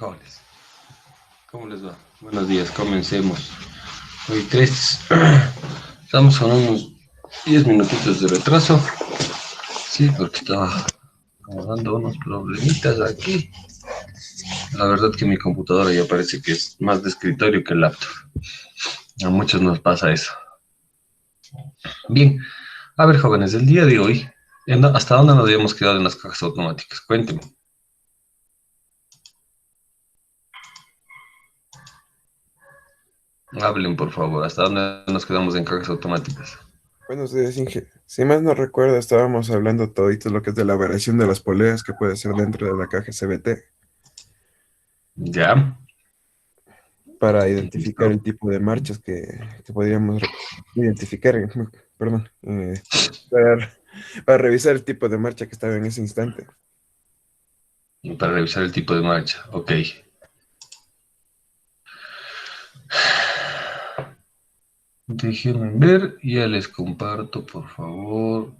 Jóvenes, ¿cómo les va? Buenos días, comencemos. Hoy 3. Estamos con unos 10 minutitos de retraso. Sí, porque estaba dando unos problemitas aquí. La verdad que mi computadora ya parece que es más de escritorio que laptop. A muchos nos pasa eso. Bien, a ver, jóvenes, el día de hoy, ¿hasta dónde nos habíamos quedado en las cajas automáticas? Cuéntenme. Hablen, por favor, ¿hasta dónde nos quedamos en cajas automáticas? Buenos días, Inge. Si más no recuerdo, estábamos hablando todito lo que es de la variación de las poleas que puede ser dentro de la caja CVT ¿Ya? para identificar Listo. el tipo de marchas que podríamos identificar, perdón, para, para revisar el tipo de marcha que estaba en ese instante. Para revisar el tipo de marcha, ok. Déjenme ver, ya les comparto, por favor.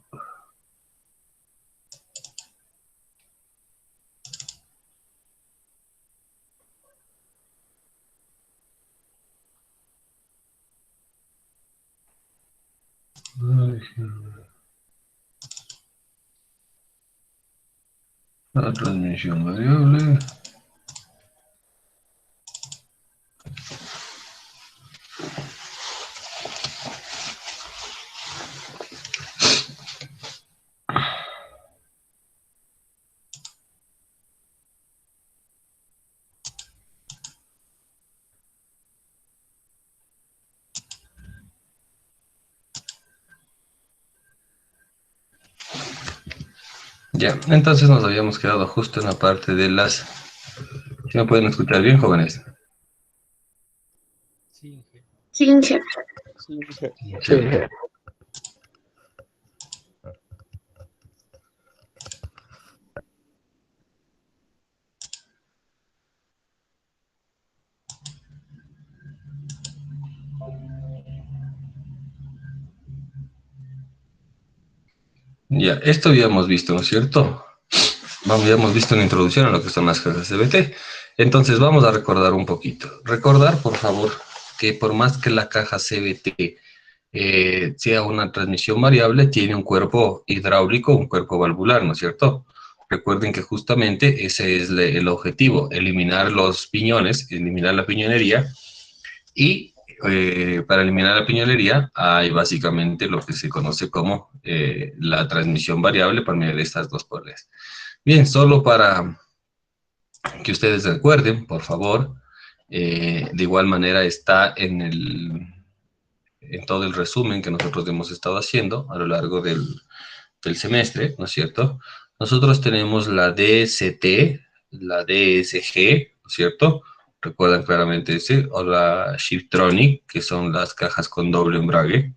La transmisión variable. Ya, entonces nos habíamos quedado justo en la parte de las... ¿Sí me pueden escuchar bien, jóvenes? Sí, Inge. Sí, Inge. Sí, Inge. Sí. Ya, esto habíamos visto, ¿no es cierto? Habíamos visto una introducción a lo que son las cajas CVT. Entonces vamos a recordar un poquito. Recordar, por favor, que por más que la caja CVT sea una transmisión variable, tiene un cuerpo hidráulico, un cuerpo valvular, ¿no es cierto? Recuerden que justamente ese es el objetivo, eliminar los piñones, eliminar la piñonería, y para eliminar la piñonería hay básicamente lo que se conoce como la transmisión variable por medio de estas dos poleas. Bien, solo para que ustedes recuerden, por favor, de igual manera está en todo el resumen que nosotros hemos estado haciendo a lo largo del semestre, ¿no es cierto? Nosotros tenemos la DST, la DSG, ¿no es cierto? Recuerdan claramente ese, o la Shiftronic, que son las cajas con doble embrague.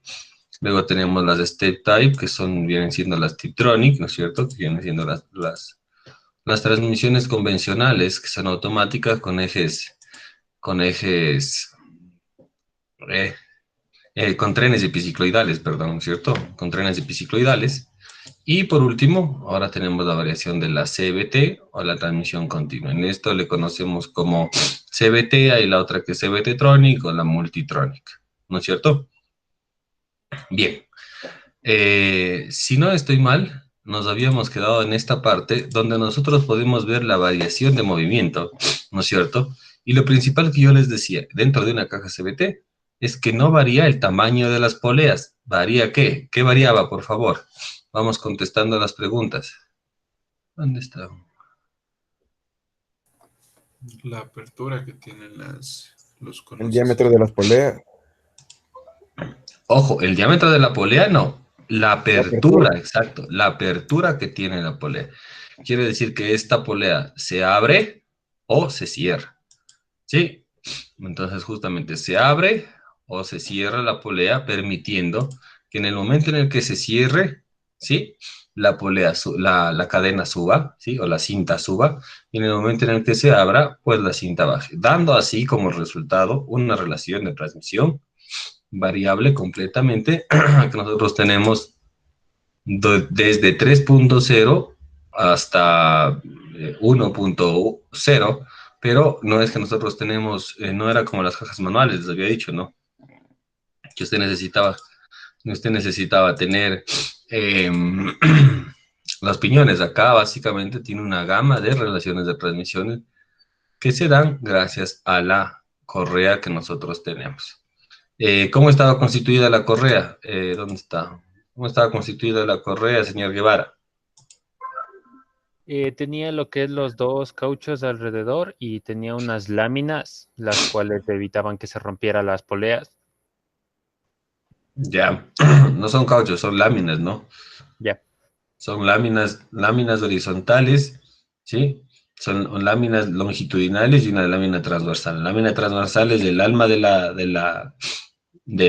Luego tenemos las Step Type, que vienen siendo las Tiptronic, ¿no es cierto? Que vienen siendo las transmisiones convencionales, que son automáticas con ejes, eh, con trenes epicicloidales, perdón, ¿cierto? Con trenes epicicloidales. Y por último, ahora tenemos la variación de la CVT o la transmisión continua. En esto le conocemos como CVT, hay la otra que es CVT-tronic o la multitronic, ¿no es cierto? Bien, si no estoy mal, nos habíamos quedado en esta parte donde nosotros podemos ver la variación de movimiento, ¿no es cierto? Y lo principal que yo les decía, dentro de una caja CVT, es que no varía el tamaño de las poleas. ¿Varía qué? ¿Qué variaba, por favor? Vamos contestando las preguntas. ¿Dónde está? La apertura que tienen los El conoces. diámetro de las poleas, Ojo, el diámetro de la polea no, la la apertura. apertura, exacto, la apertura que tiene la polea. Quiere decir que esta polea se abre o se cierra, ¿sí? Entonces justamente se abre o se cierra la polea permitiendo que en el momento en el que se cierre, ¿sí? La polea, la cadena suba, ¿sí? O la cinta suba, y en el momento en el que se abra, pues la cinta baje, dando así como resultado una relación de transmisión variable completamente que nosotros tenemos desde 3.0 hasta 1.0 pero no es que nosotros tenemos, no era como las cajas manuales, les había dicho, ¿no? Que usted necesitaba tener eh, los piñones. Acá básicamente tiene una gama de relaciones de transmisiones que se dan gracias a la correa que nosotros tenemos. ¿Cómo estaba constituida la correa? ¿Dónde está? ¿Cómo estaba constituida la correa, señor Guevara? Tenía lo que es los dos cauchos alrededor y tenía unas láminas, las cuales evitaban que se rompieran las poleas. Ya, no son cauchos, son láminas, ¿no? Ya. Son láminas horizontales, ¿sí? Son láminas longitudinales y una lámina transversal. La lámina transversal es el alma de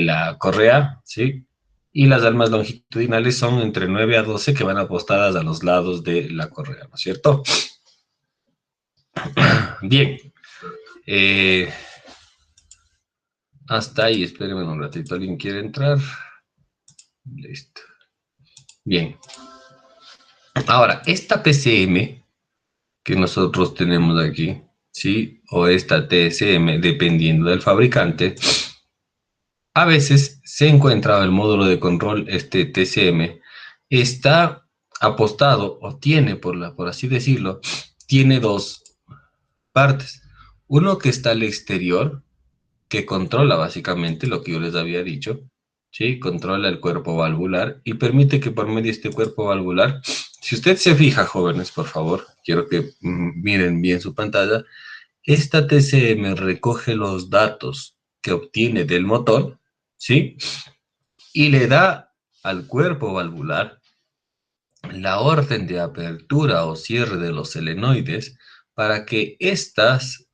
la correa, ¿sí? Y las almas longitudinales son entre 9 a 12 que van apostadas a los lados de la correa, ¿no es cierto? Bien. Hasta ahí, espérenme un ratito, ¿alguien quiere entrar? Listo. Bien. Ahora, esta PCM que nosotros tenemos aquí, ¿sí? O esta TSM, dependiendo del fabricante, a veces se encuentra el módulo de control, este TCM, está apostado o tiene, por así decirlo, tiene dos partes. Uno que está al exterior, que controla básicamente lo que yo les había dicho, ¿sí? Controla el cuerpo valvular y permite que por medio de este cuerpo valvular, si usted se fija, jóvenes, por favor, quiero que miren bien su pantalla, esta TCM recoge los datos que obtiene del motor, ¿sí? Y le da al cuerpo valvular la orden de apertura o cierre de los selenoides para que estas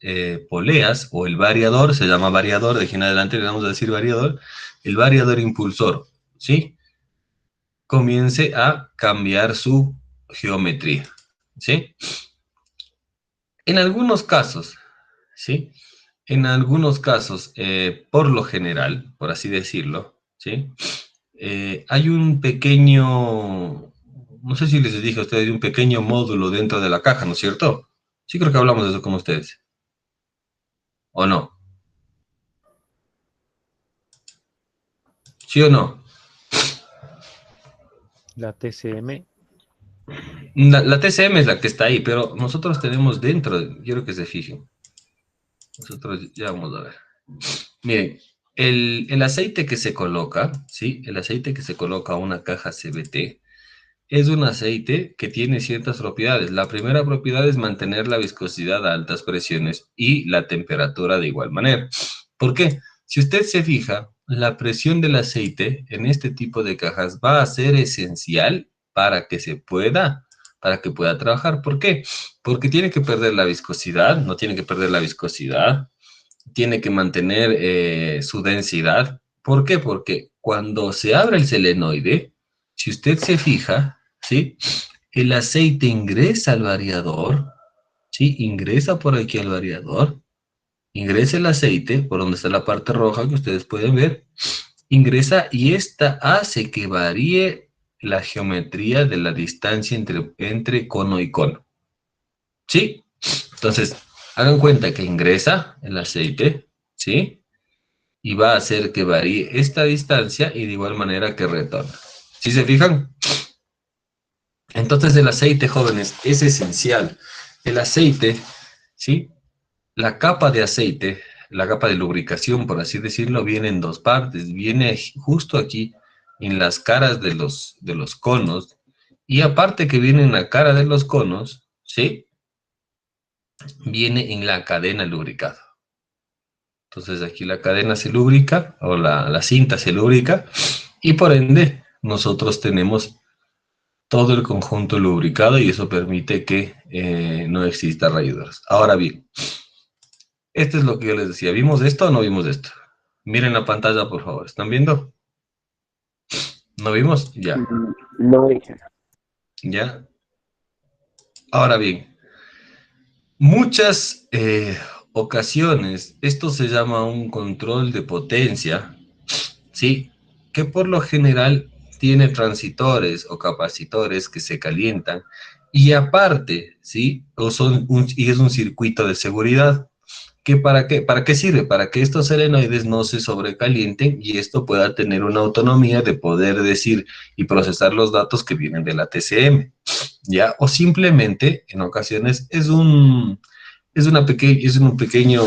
poleas o el variador, se llama variador, de aquí en adelante le vamos a decir variador, el variador impulsor, ¿sí? Comience a cambiar su geometría, ¿sí? En algunos casos, ¿sí? En algunos casos, por lo general, por así decirlo, ¿sí? Hay un pequeño, no sé si les dije a ustedes, un pequeño módulo dentro de la caja, ¿no es cierto? Sí creo que hablamos de eso con ustedes. ¿O no? ¿Sí o no? La TCM. La TCM es la que está ahí, pero nosotros tenemos dentro, quiero que se fijen. Nosotros ya vamos a ver. Miren, el aceite que se coloca, ¿sí? El aceite que se coloca a una caja CVT es un aceite que tiene ciertas propiedades. La primera propiedad es mantener la viscosidad a altas presiones y la temperatura de igual manera. ¿Por qué? Si usted se fija, la presión del aceite en este tipo de cajas va a ser esencial para que pueda trabajar. ¿Por qué? Porque tiene que perder la viscosidad, no tiene que perder la viscosidad, tiene que mantener su densidad. ¿Por qué? Porque cuando se abre el selenoide, si usted se fija, ¿sí? El aceite ingresa al variador, ¿sí? Ingresa por aquí al variador, ingresa el aceite, por donde está la parte roja que ustedes pueden ver, ingresa y esta hace que varíe la geometría de la distancia entre cono y cono, ¿sí? Entonces, hagan cuenta que ingresa el aceite, ¿sí? Y va a hacer que varíe esta distancia y de igual manera que retorna. ¿Sí se fijan? Entonces el aceite, jóvenes, es esencial. El aceite, ¿sí? La capa de aceite, la capa de lubricación, por así decirlo, viene en dos partes. Viene justo aquí en las caras de los conos y aparte que viene en la cara de los conos, ¿sí? Viene en la cadena lubricada. Entonces aquí la cadena se lubrica o la cinta se lubrica y por ende nosotros tenemos todo el conjunto lubricado y eso permite que no exista rayaduras. Ahora bien, esto es lo que yo les decía. ¿Vimos esto o no vimos esto? Miren la pantalla, por favor. ¿Están viendo? ¿No vimos? Ya. No, dije. Ya. Ahora bien, muchas ocasiones esto se llama un control de potencia, ¿sí? Que por lo general tiene transitores o capacitores que se calientan Y aparte, ¿sí? Y es un circuito de seguridad. ¿Para qué? ¿Para qué sirve? Para que estos selenoides no se sobrecalienten y esto pueda tener una autonomía de poder decir y procesar los datos que vienen de la TCM, ¿ya? O simplemente, en ocasiones, es una pequeña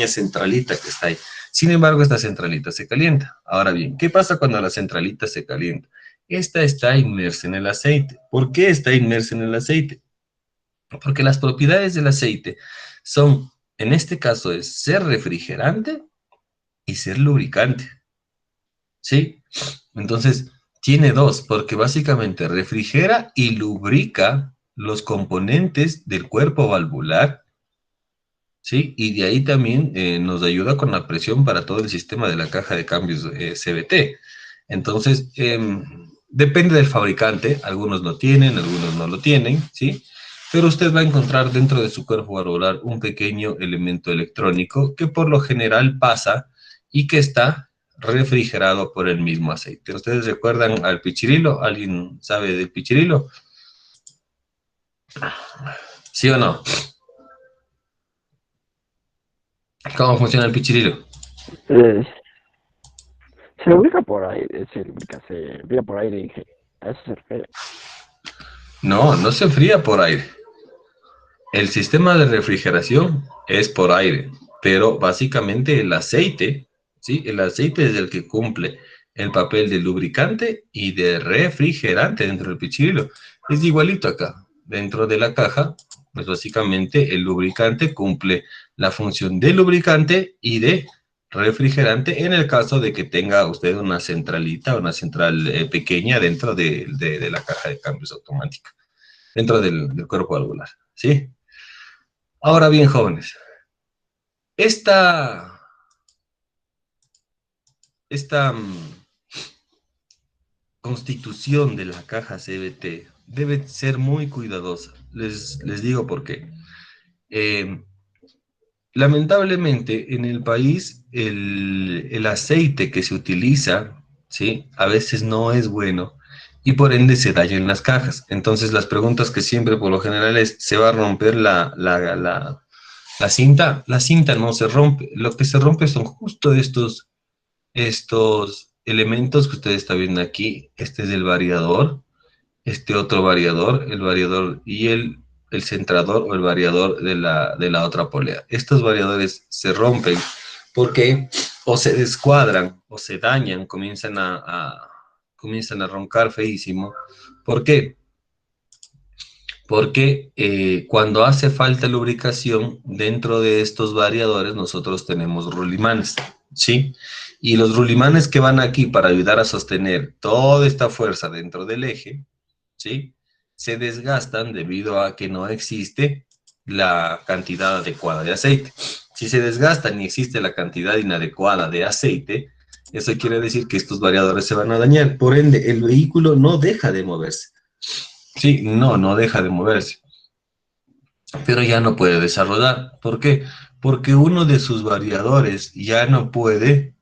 centralita que está ahí. Sin embargo, esta centralita se calienta. Ahora bien, ¿qué pasa cuando la centralita se calienta? Esta está inmersa en el aceite. ¿Por qué está inmersa en el aceite? Porque las propiedades del aceite son, en este caso, es ser refrigerante y ser lubricante, ¿sí? Entonces, tiene dos, porque básicamente refrigera y lubrica los componentes del cuerpo valvular, ¿sí? Y de ahí también nos ayuda con la presión para todo el sistema de la caja de cambios CVT. Entonces, depende del fabricante, algunos lo tienen, algunos no lo tienen, ¿sí? Pero usted va a encontrar dentro de su cuerpo valvular un pequeño elemento electrónico que por lo general pasa y que está refrigerado por el mismo aceite. ¿Ustedes recuerdan al pichirilo? ¿Alguien sabe del pichirilo? ¿Sí o no? ¿Cómo funciona el pichirilo? Eh, se ubica por aire, se ubica por aire, dije. A eso se refiere. No, no se enfría por aire. El sistema de refrigeración es por aire, pero básicamente el aceite, ¿sí? El aceite es el que cumple el papel de lubricante y de refrigerante dentro del pichirilo. Es igualito acá. Dentro de la caja, pues básicamente el lubricante cumple la función de lubricante y de refrigerante en el caso de que tenga usted una centralita, una central pequeña dentro de la caja de cambios automática, dentro del cuerpo valvular, ¿sí? Ahora bien, jóvenes, esta, esta constitución de la caja CVT debe ser muy cuidadosa. Les digo por qué. Eh, Lamentablemente, en el país, el aceite que se utiliza, ¿sí? A veces no es bueno y por ende se dañan las cajas. Entonces, las preguntas que siempre por lo general es, ¿se va a romper la cinta? La cinta no se rompe. Lo que se rompe son justo estos elementos que usted está viendo aquí. Este es el variador, este otro variador, el variador y el centrador o el variador de la otra polea. Estos variadores se rompen porque o se descuadran o se dañan, comienzan a roncar feísimo. ¿Por qué? Porque cuando hace falta lubricación, dentro de estos variadores nosotros tenemos rulimanes, ¿sí? Y los rulimanes que van aquí para ayudar a sostener toda esta fuerza dentro del eje, ¿sí? Se desgastan debido a que no existe la cantidad adecuada de aceite. Si se desgastan y existe la cantidad inadecuada de aceite, eso quiere decir que estos variadores se van a dañar. Por ende, el vehículo no deja de moverse. Sí, no deja de moverse, pero ya no puede desarrollar. ¿Por qué? Porque uno de sus variadores ya no puede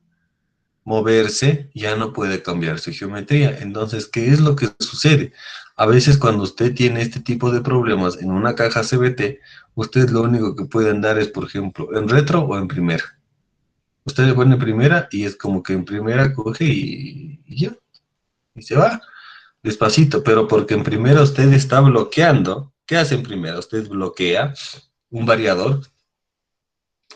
moverse, ya no puede cambiar su geometría. Entonces, ¿qué es lo que sucede? A veces cuando usted tiene este tipo de problemas en una caja CVT, usted lo único que puede andar es, por ejemplo, en retro o en primera. Usted le pone primera y es como que en primera coge y ya, y se va. Despacito, pero porque en primera usted está bloqueando. ¿Qué hace en primera? Usted bloquea un variador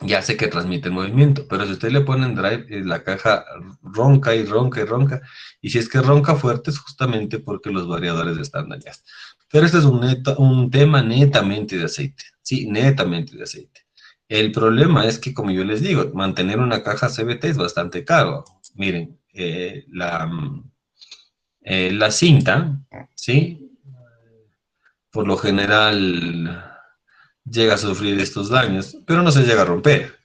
y hace que transmite el movimiento, pero si usted le pone en drive, la caja ronca y ronca y ronca, y si es que ronca fuerte es justamente porque los variadores están dañados. Pero este es un tema netamente de aceite, sí, netamente de aceite. El problema es que, como yo les digo, mantener una caja CVT es bastante caro. Miren, la cinta, ¿sí? Por lo general llega a sufrir estos daños, pero no se llega a romper,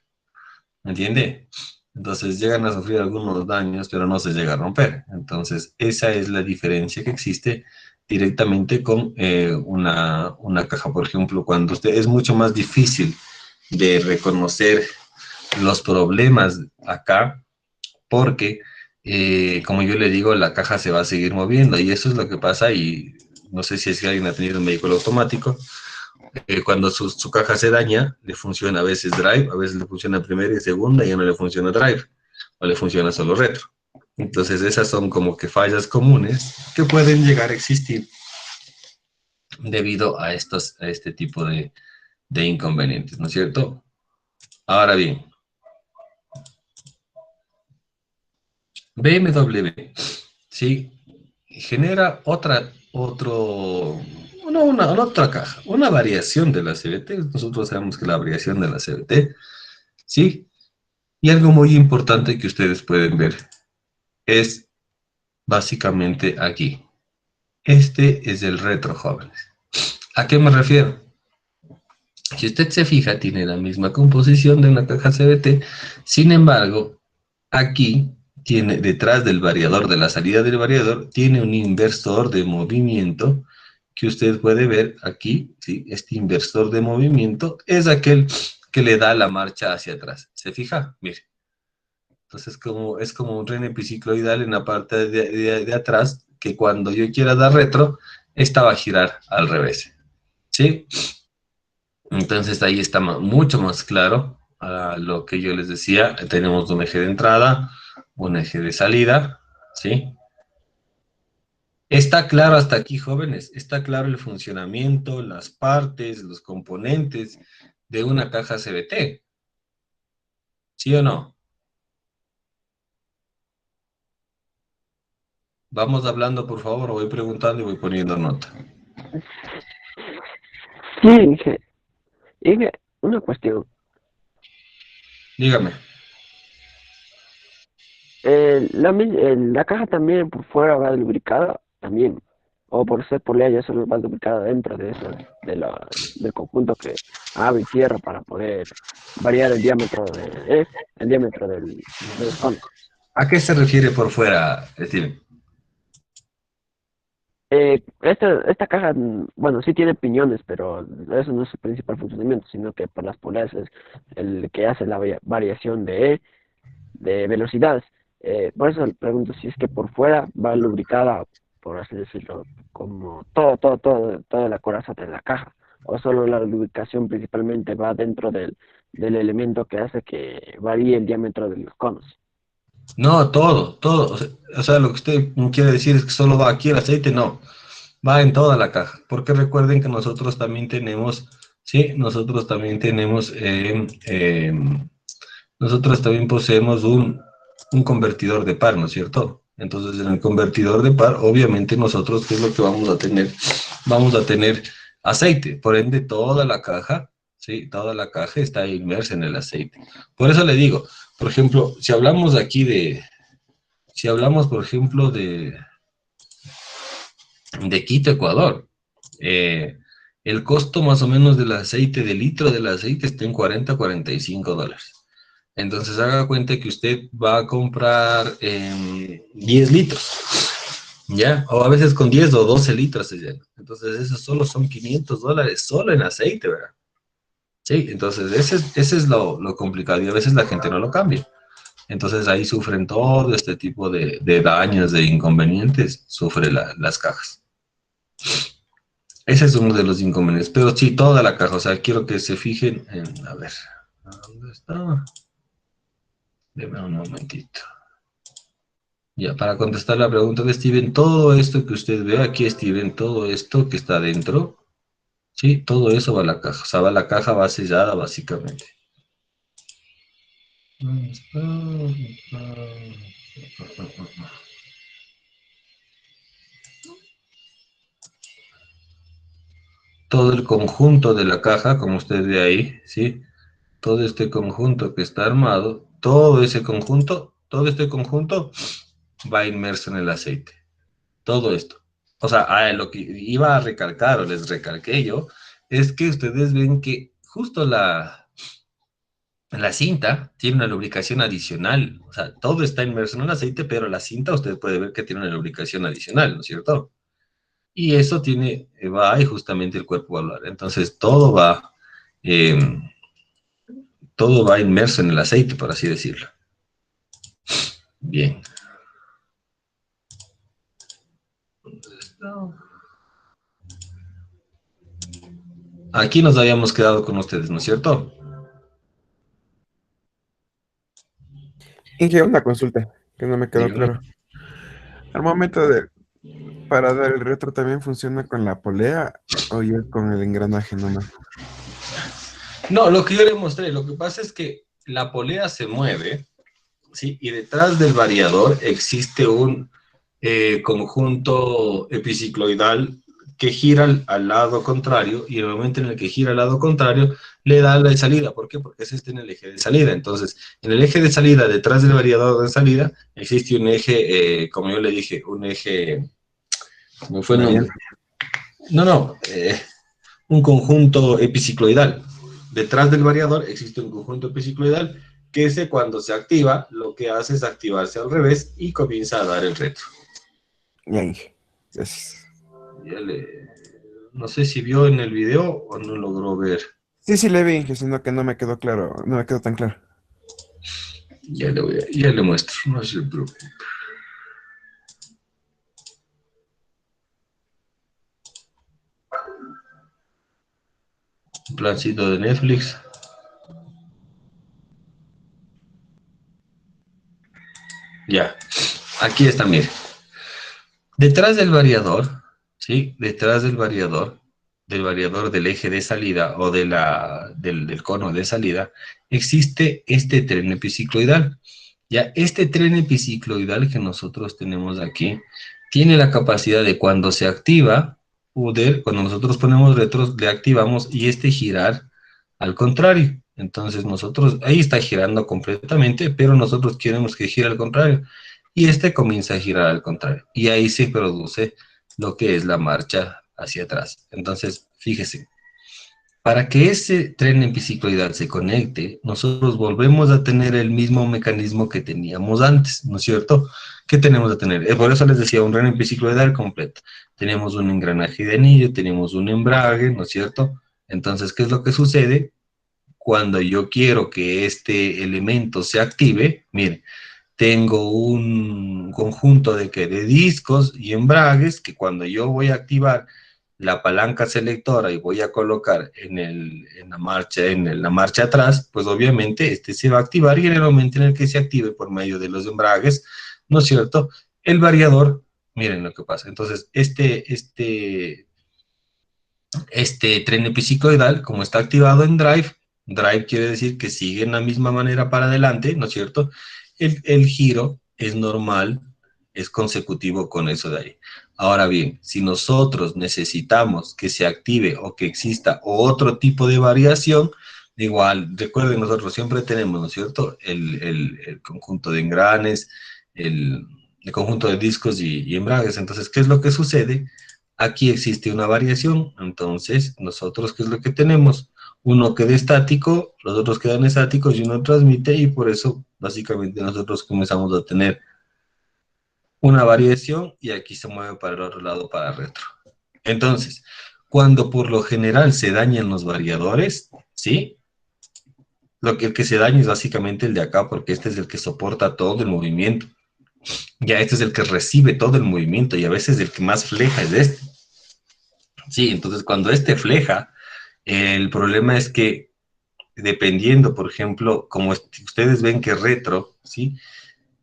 ¿me entiende? Entonces llegan a sufrir algunos daños, pero no se llega a romper. Entonces esa es la diferencia que existe directamente con una caja, por ejemplo, cuando usted es mucho más difícil de reconocer los problemas acá, porque como yo le digo, la caja se va a seguir moviendo y eso es lo que pasa y no sé si es que alguien ha tenido un vehículo automático, cuando su caja se daña, le funciona a veces drive, a veces le funciona primera y segunda, y ya no le funciona drive, o le funciona solo retro. Entonces esas son como que fallas comunes que pueden llegar a existir debido a este tipo de inconvenientes, ¿no es cierto? Ahora bien, BMW, ¿sí? Genera otra caja, una variación de la CVT. Nosotros sabemos que la variación de la CVT, ¿sí? Y algo muy importante que ustedes pueden ver es básicamente aquí. Este es el retro, jóvenes. ¿A qué me refiero? Si usted se fija, tiene la misma composición de una caja CVT, sin embargo, aquí tiene detrás del variador, de la salida del variador, tiene un inversor de movimiento que usted puede ver aquí, ¿sí? Este inversor de movimiento es aquel que le da la marcha hacia atrás. ¿Se fija? Mire. Entonces es como un tren epicicloidal en la parte de atrás, que cuando yo quiera dar retro, esta va a girar al revés. ¿Sí? Entonces ahí está mucho más claro lo que yo les decía. Tenemos un eje de entrada, un eje de salida, ¿sí? Está claro hasta aquí, jóvenes. Está claro el funcionamiento, las partes, los componentes de una caja CVT. ¿Sí o no? Vamos hablando, por favor, voy preguntando y voy poniendo nota. Sí, Inge, una cuestión. Dígame. La caja también por fuera va lubricada, también. O por ser polea ya solo va lubricada dentro de eso, del conjunto que abre y cierra para poder variar el diámetro de los conos. ¿A qué se refiere por fuera, Steven? Esta caja, bueno, sí tiene piñones, pero eso no es su principal funcionamiento, sino que por las poleas es el que hace la variación de velocidades. Por eso le pregunto si es que por fuera va lubricada, por así decirlo, como toda la coraza de la caja, o solo la lubricación principalmente va dentro del elemento que hace que varíe el diámetro de los conos. No, todo. O sea, lo que usted quiere decir es que solo va aquí el aceite, no. Va en toda la caja. Porque recuerden que nosotros también tenemos, sí, nosotros también poseemos un convertidor de par, ¿no es cierto? Entonces, en el convertidor de par, obviamente nosotros, ¿qué es lo que vamos a tener? Vamos a tener aceite. Por ende, toda la caja, sí, toda la caja está inmersa en el aceite. Por eso le digo, por ejemplo, si hablamos, por ejemplo, de Quito, Ecuador, el costo más o menos del aceite, del litro del aceite, está en $40 a $45. Entonces haga cuenta que usted va a comprar 10 litros, ¿ya? O a veces con 10 o 12 litros se llena. Entonces esos solo son $500 solo en aceite, ¿verdad? Sí, entonces ese es lo complicado y a veces la gente no lo cambia. Entonces ahí sufren todo este tipo de daños, de inconvenientes, sufre las cajas. Ese es uno de los inconvenientes, pero sí, toda la caja, o sea, quiero que se fijen a ver, ¿dónde está? Deme un momentito. Ya, para contestar la pregunta de Steven, todo esto que usted ve aquí, Steven, todo esto que está dentro, sí, todo eso va a la caja, o sea, la caja va sellada básicamente. ¿Dónde está? Todo el conjunto de la caja, como usted ve ahí, ¿sí? Todo este conjunto que está armado, todo este conjunto va inmerso en el aceite. Todo esto. O sea, lo que iba a recalcar, o les recalqué yo, es que ustedes ven que justo la cinta tiene una lubricación adicional. O sea, todo está inmerso en el aceite, pero la cinta usted puede ver que tiene una lubricación adicional, ¿no es cierto? Y eso va ahí justamente el cuerpo valvular. Entonces, eh, todo va inmerso en el aceite, por así decirlo. Bien. ¿Dónde está? Aquí nos habíamos quedado con ustedes, ¿no es cierto? Inge, una consulta que no me quedó Dígame. claro. Al momento de para dar el retro también funciona con la polea o ya con el engranaje nomás. No, lo que yo le mostré, lo que pasa es que la polea se mueve, ¿sí? Y detrás del variador existe un conjunto epicicloidal que gira al lado contrario, y en el momento en el que gira al lado contrario le da la salida. ¿Por qué? Porque es en el eje de salida. Entonces, en el eje de salida, detrás del variador de salida, existe un eje, como yo le dije, un eje, ¿cómo fue el nombre? Variante. No, un conjunto epicicloidal. Detrás del variador existe un conjunto epicicloidal que ese, cuando se activa, lo que hace es activarse al revés y comienza a dar el retro. Ya, Inge. Gracias. Ya no sé si vio en el video o no logró ver. Sí, sí le vi, Inge, sino que no me quedó claro, no me quedó tan claro. Ya le muestro, no se preocupe. Un plancito de Netflix. Ya, aquí está, mire. Detrás del variador, ¿sí? Detrás del variador del eje de salida o del cono de salida, existe este tren epicicloidal. Ya, este tren epicicloidal que nosotros tenemos aquí, tiene la capacidad de, cuando se activa, cuando nosotros ponemos retros, le activamos y girar al contrario. Entonces nosotros, ahí está girando completamente, pero nosotros queremos que gire al contrario. Y comienza a girar al contrario. Y ahí se produce lo que es la marcha hacia atrás. Entonces, fíjese, para que ese tren epicicloidal se conecte, nosotros volvemos a tener el mismo mecanismo que teníamos antes, ¿no es cierto? ¿Qué tenemos que tener? Por eso les decía, un tren epicicloidal completo. Tenemos un engranaje de anillo, tenemos un embrague, ¿no es cierto? Entonces, ¿qué es lo que sucede? Cuando yo quiero que este elemento se active, mire, tengo un conjunto de discos y embragues que, cuando yo voy a activar la palanca selectora y voy a colocar en la marcha atrás, pues obviamente se va a activar, y en el momento en el que se active por medio de los embragues, ¿no es cierto? El variador, miren lo que pasa. Entonces, este tren epicicloidal, como está activado en drive, drive quiere decir que sigue en la misma manera para adelante, ¿no es cierto? El giro es normal, es consecutivo con eso de ahí. Ahora bien, si nosotros necesitamos que se active o que exista otro tipo de variación, igual, recuerden, nosotros siempre tenemos, ¿no es cierto?, el conjunto de engranes, el conjunto de discos y embragues. Entonces, ¿qué es lo que sucede? Aquí existe una variación. Entonces, nosotros, ¿qué es lo que tenemos? Uno queda estático, los otros quedan estáticos y uno transmite, y por eso, básicamente, nosotros comenzamos a tener una variación, y aquí se mueve para el otro lado, para retro. Entonces, cuando por lo general se dañan los variadores, ¿sí? El que se daña es básicamente el de acá, porque este es el que soporta todo el movimiento. Ya este es el que recibe todo el movimiento, y a veces el que más fleja es este. Sí, entonces cuando fleja, el problema es que, dependiendo, por ejemplo, como ustedes ven que retro, ¿sí?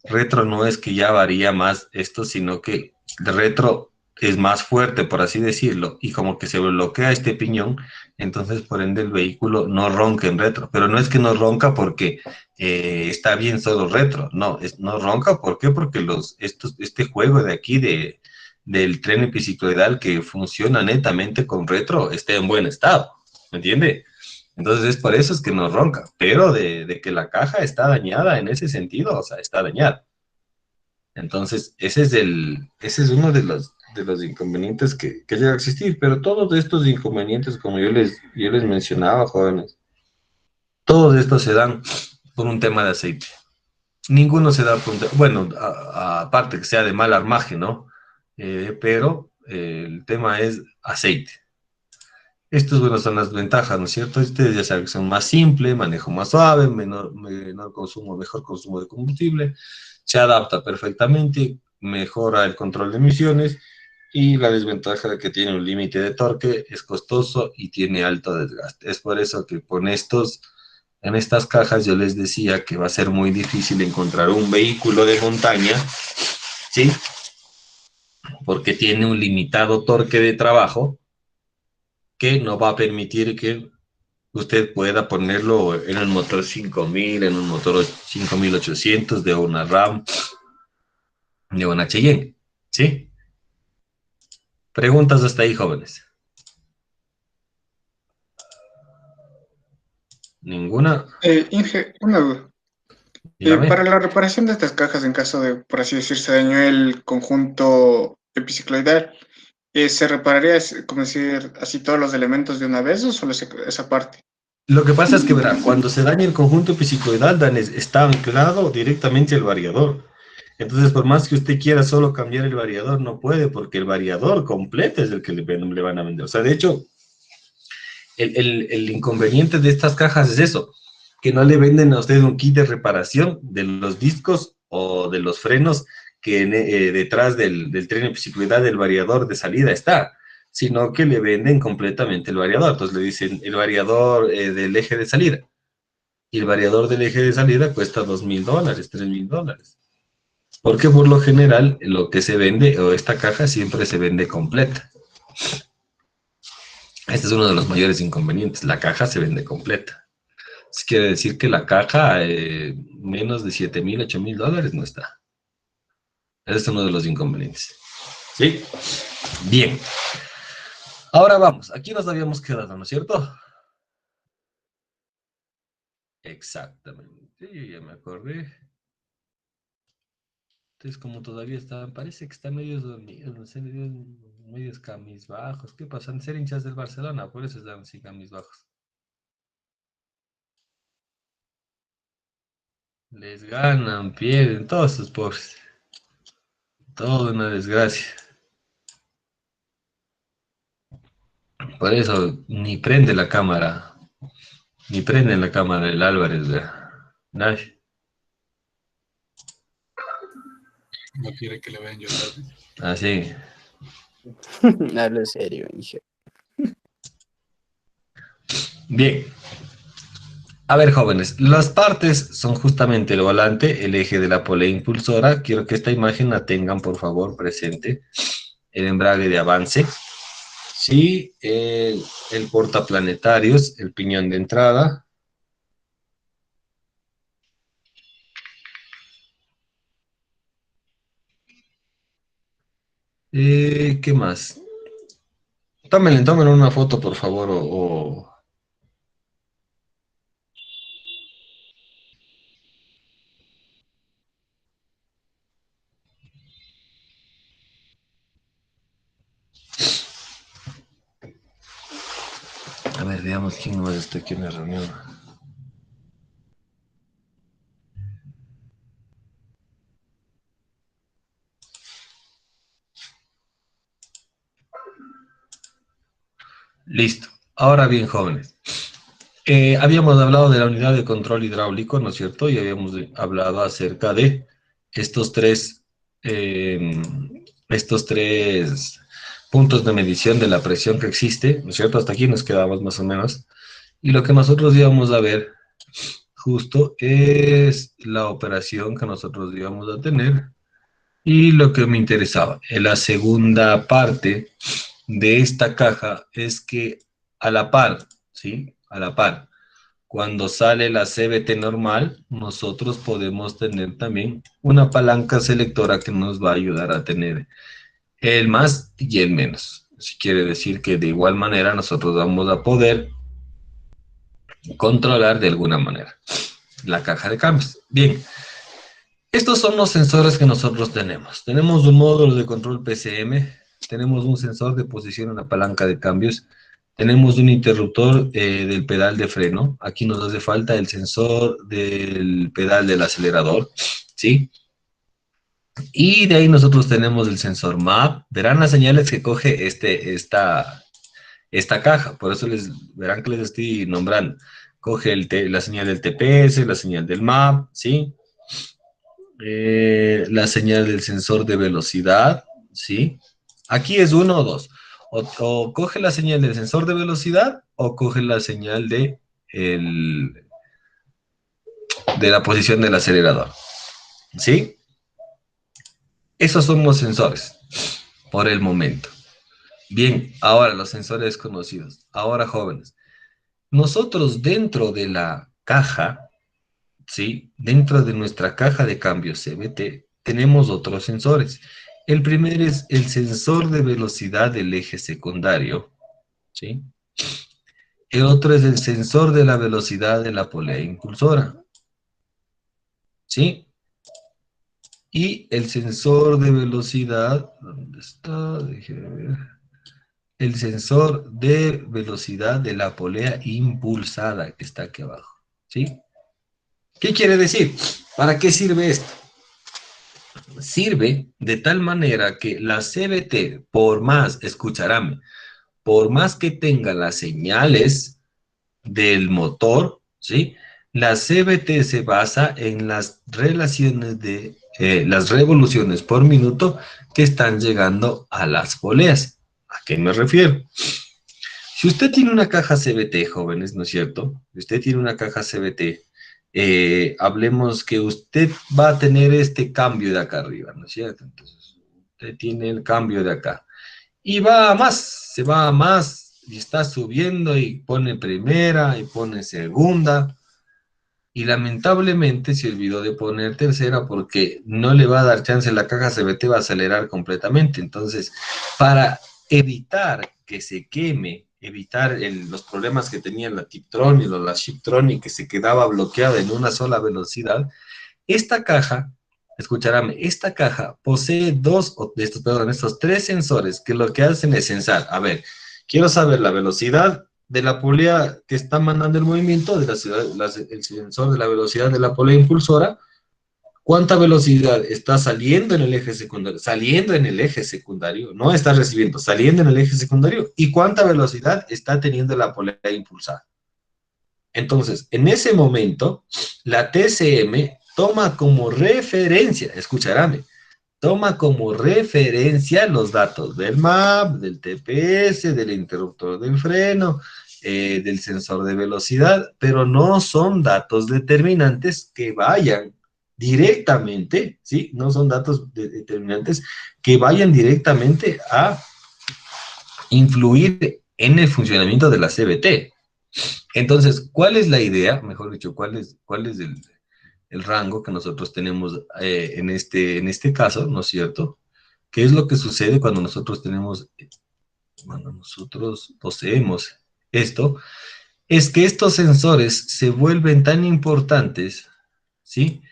Retro no es que ya varía más esto, sino que el retro es más fuerte, por así decirlo, y como que se bloquea este piñón, entonces por ende el vehículo no ronca en retro. Pero no es que no ronca porque está bien solo retro, no, no ronca. ¿Por qué? Porque este juego de aquí del tren epicicloidal, que funciona netamente con retro, está en buen estado, ¿me entiende? Entonces es por eso es que no ronca, pero de que la caja está dañada en ese sentido, o sea, está dañada. Entonces, ese es uno de los inconvenientes que llega a existir. Pero todos estos inconvenientes, como yo les mencionaba, jóvenes, todos estos se dan por un tema de aceite. Ninguno se da por bueno, aparte que sea de mal armaje, ¿no? Pero el tema es aceite. Estos, bueno, son las ventajas, ¿no es cierto? Ustedes ya saben que son más simples, manejo más suave, menor consumo, mejor consumo de combustible, se adapta perfectamente, mejora el control de emisiones, Y la desventaja de que tiene un límite de torque, es costoso y tiene alto desgaste. Es por eso que con en estas cajas yo les decía que va a ser muy difícil encontrar un vehículo de montaña, ¿sí? Porque tiene un limitado torque de trabajo que no va a permitir que usted pueda ponerlo en un motor 5000, en un motor 5800 de una RAM, de una Cheyenne, ¿sí? Preguntas hasta ahí, jóvenes. ¿Ninguna? Inge, una duda. Dígame. Para la reparación de estas cajas, en caso de, por así decir, se dañó el conjunto epicicloidal, ¿se repararía, como decir, así todos los elementos de una vez o solo esa parte? Lo que pasa es que, verá, cuando se daña el conjunto epicicloidal, está anclado directamente al variador. Entonces, por más que usted quiera solo cambiar el variador, no puede, porque el variador completo es el que le van a vender. O sea, de hecho, el inconveniente de estas cajas es eso, que no le venden a usted un kit de reparación de los discos o de los frenos que detrás del tren epicicloidal del variador de salida está, sino que le venden completamente el variador. Entonces le dicen el variador del eje de salida. Y el variador del eje de salida cuesta $2000, $3000. Porque por lo general lo que se vende, o esta caja siempre se vende completa. Este es uno de los mayores inconvenientes. La caja se vende completa. Eso quiere decir que la caja menos de $7000, $8000 no está. Ese es uno de los inconvenientes. ¿Sí? Bien. Ahora vamos. Aquí nos habíamos quedado, ¿no es cierto? Exactamente. Sí, ya me acordé. Entonces, como todavía están, parece que están medios dormidos, no sé, medios bajos. ¿Qué pasa? Han ser hinchas del Barcelona, por eso están así bajos. Les ganan, pierden, todos sus pobres. Todo una desgracia. Por eso ni prende la cámara. Ni prende la cámara el Álvarez, ¿verdad? Nadie. No quiere que le vean llorar. Así. Hablo en serio, Inge. Bien. A ver, jóvenes, las partes son justamente el volante, el eje de la polea impulsora. Quiero que esta imagen la tengan, por favor, presente. El embrague de avance. Sí, el portaplanetarios, el piñón de entrada. ¿Qué más? Tómenle una foto, por favor, A ver, veamos quién más está aquí en la reunión. Listo. Ahora bien, jóvenes. Habíamos hablado de la unidad de control hidráulico, ¿no es cierto? Y habíamos hablado acerca de estos eh, estos tres puntos de medición de la presión que existe, ¿no es cierto? Hasta aquí nos quedamos más o menos. Y lo que nosotros íbamos a ver justo es la operación que nosotros íbamos a tener y lo que me interesaba. En la segunda parte de esta caja es que a la par, ¿sí? A la par, cuando sale la CVT normal, nosotros podemos tener también una palanca selectora que nos va a ayudar a tener el más y el menos. Si quiere decir que de igual manera nosotros vamos a poder controlar de alguna manera la caja de cambios. Bien, estos son los sensores que nosotros tenemos. Tenemos un módulo de control PCM, tenemos un sensor de posición en la palanca de cambios, tenemos un interruptor del pedal de freno. Aquí nos hace falta el sensor del pedal del acelerador, ¿sí? Y de ahí nosotros tenemos el sensor MAP. Verán las señales que coge esta caja. Por eso verán que les estoy nombrando. Coge la señal del TPS, la señal del MAP, ¿sí? La señal del sensor de velocidad, ¿sí? Aquí es uno o dos. O coge la señal del sensor de velocidad o coge la señal de la posición del acelerador. ¿Sí? Esos son los sensores por el momento. Bien, ahora los sensores conocidos. Ahora, jóvenes, nosotros dentro de la caja, ¿sí? Dentro de nuestra caja de cambio CVT, tenemos otros sensores. El primero es el sensor de velocidad del eje secundario, ¿sí? El otro es el sensor de la velocidad de la polea impulsora, ¿sí? Y el sensor de velocidad, ¿dónde está? Déjeme ver. El sensor de velocidad de la polea impulsada que está aquí abajo, ¿sí? ¿Qué quiere decir? ¿Para qué sirve esto? Sirve de tal manera que la CVT, por más, escucharán, por más que tenga las señales del motor, ¿sí? La CVT se basa en las relaciones de las revoluciones por minuto que están llegando a las poleas. ¿A qué me refiero? Si usted tiene una caja CVT, jóvenes, ¿no es cierto? Si usted tiene una caja CVT, hablemos que usted va a tener este cambio de acá arriba, ¿no es cierto? Entonces, usted tiene el cambio de acá. Y va a más, se va a más, y está subiendo y pone primera y pone segunda. Y lamentablemente se olvidó de poner tercera porque no le va a dar chance, la caja CVT va a acelerar completamente. Entonces, para evitar que se queme, evitar los problemas que tenía la Tiptronic o la Shiptronic, que se quedaba bloqueada en una sola velocidad, esta caja, escucharán, esta caja posee estos tres sensores que lo que hacen es sensar. A ver, quiero saber la velocidad de la polea que está mandando el movimiento, el sensor de la velocidad de la polea impulsora, cuánta velocidad está saliendo en el eje secundario, no está recibiendo, saliendo en el eje secundario, y cuánta velocidad está teniendo la polea impulsada. Entonces, en ese momento, la TCM toma como referencia, escucharán, toma como referencia los datos del MAP, del TPS, del interruptor del freno, del sensor de velocidad, pero no son datos determinantes que vayan directamente, ¿sí? No son datos determinantes que vayan directamente a influir en el funcionamiento de la CVT. Entonces, ¿cuál es la idea? Mejor dicho, ¿cuál es el rango que nosotros tenemos en este caso, ¿no es cierto? ¿Qué es lo que sucede cuando nosotros poseemos esto? Es que estos sensores se vuelven tan importantes, ¿sí?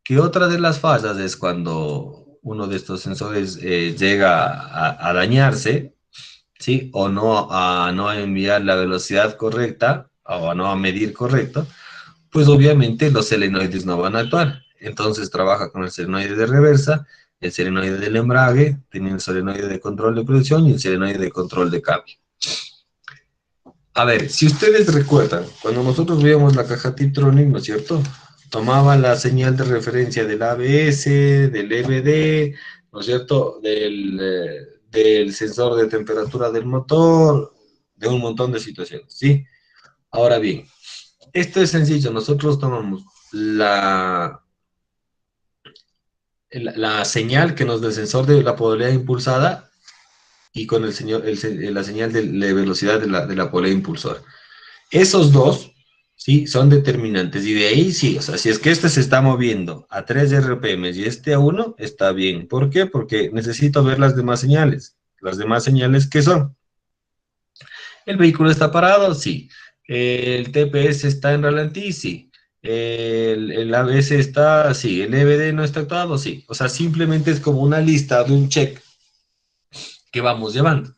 Que otra de las fallas es cuando uno de estos sensores llega a dañarse, ¿sí? O a no enviar la velocidad correcta, o a no medir correcto, pues obviamente los solenoides no van a actuar. Entonces trabaja con el solenoide de reversa, el solenoide del embrague, tiene el solenoide de control de producción y el solenoide de control de cambio. A ver, si ustedes recuerdan, cuando nosotros veíamos la caja Tiptronic, ¿no es cierto? Tomaba la señal de referencia del ABS, del EBD, ¿no es cierto? Del sensor de temperatura del motor, de un montón de situaciones, ¿sí? Ahora bien, esto es sencillo, nosotros tomamos la señal que nos da el sensor de la polea impulsada y con la señal de velocidad de la polea impulsora. Esos dos, ¿sí? Son determinantes y de ahí sí, o sea, si es que este se está moviendo a 3 RPM y este a 1, está bien. ¿Por qué? Porque necesito ver las demás señales. Las demás señales, ¿qué son? ¿El vehículo está parado? Sí. ¿El TPS está en ralentí? Sí. ¿El ABS está? Sí. ¿El EBD no está actuado? Sí. O sea, simplemente es como una lista de un check que vamos llevando.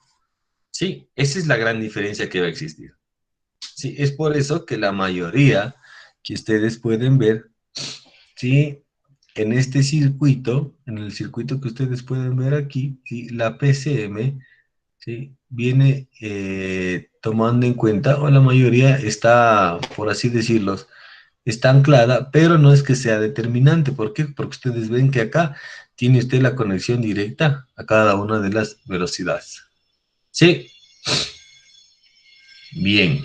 Sí, esa es la gran diferencia que va a existir. Sí, es por eso que la mayoría que ustedes pueden ver, sí, en este circuito, en el circuito que ustedes pueden ver aquí, sí, la PCM, sí, viene tomando en cuenta, o la mayoría está, por así decirlo, está anclada, pero no es que sea determinante. ¿Por qué? Porque ustedes ven que acá tiene usted la conexión directa a cada una de las velocidades. ¿Sí? Bien.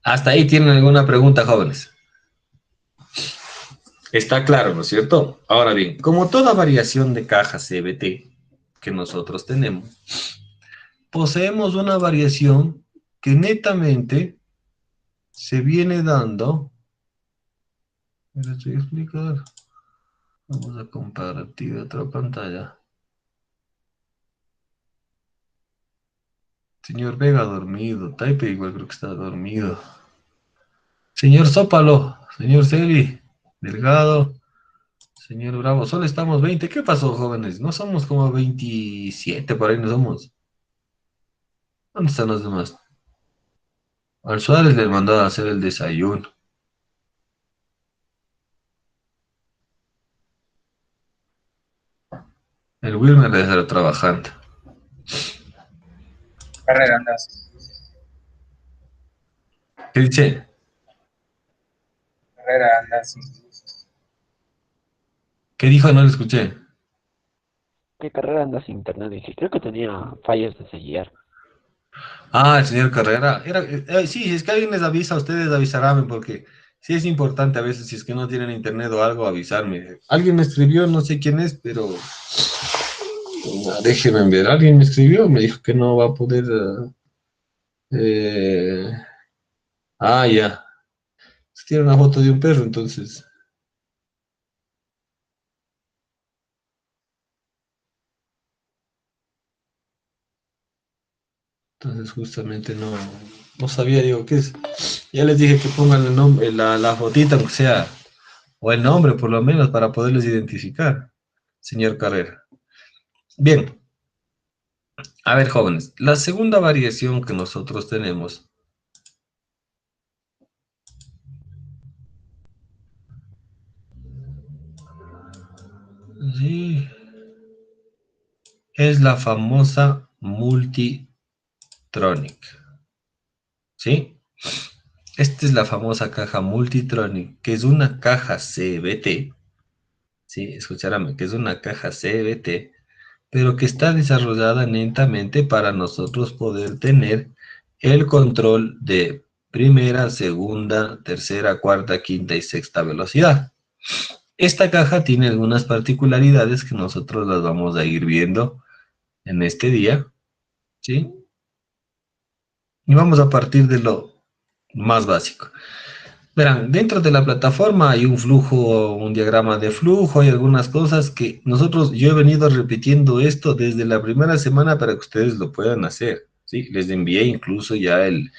¿Hasta ahí tienen alguna pregunta, jóvenes? Está claro, ¿no es cierto? Ahora bien, como toda variación de caja CBT que nosotros tenemos, poseemos una variación que netamente se viene dando. Me lo estoy explicando. Vamos a compartir otra pantalla. Señor Vega dormido. Taipe igual creo que está dormido. Señor Zópalo. Señor Celi. Delgado. Señor Bravo. Solo estamos 20. ¿Qué pasó, jóvenes? No somos como 27, por ahí no somos. ¿Dónde están los demás? Al Suárez les mandó a hacer el desayuno. El Wilmer debe estar trabajando. Carrera andas. ¿Qué dice? Carrera andas. ¿Qué dijo? No lo escuché. ¿Qué carrera anda sin internet? Dije, creo que tenía fallas de sellar. Ah, el señor Carrera. Sí, si es que alguien les avisa, ustedes avisarán, porque sí es importante a veces, si es que no tienen internet o algo, avisarme. Alguien me escribió, no sé quién es, pero déjenme ver. Alguien me escribió, me dijo que no va a poder. Ya. Tiene una foto de un perro, entonces. Entonces justamente no sabía, digo, ¿qué es? Ya les dije que pongan el nombre, la fotita, aunque sea, o el nombre por lo menos, para poderles identificar, señor Carrera. Bien, a ver, jóvenes, la segunda variación que nosotros tenemos sí, es la famosa Multitronic, ¿sí? Esta es la famosa caja Multitronic, que es una caja CBT, ¿sí? Escuchárame, que es una caja CBT, pero que está desarrollada netamente para nosotros poder tener el control de primera, segunda, tercera, cuarta, quinta y sexta velocidad. Esta caja tiene algunas particularidades que nosotros las vamos a ir viendo en este día, ¿sí? Y vamos a partir de lo más básico. Verán, dentro de la plataforma hay un flujo, un diagrama de flujo, hay algunas cosas que yo he venido repitiendo esto desde la primera semana para que ustedes lo puedan hacer, ¿sí? Les envié incluso ya el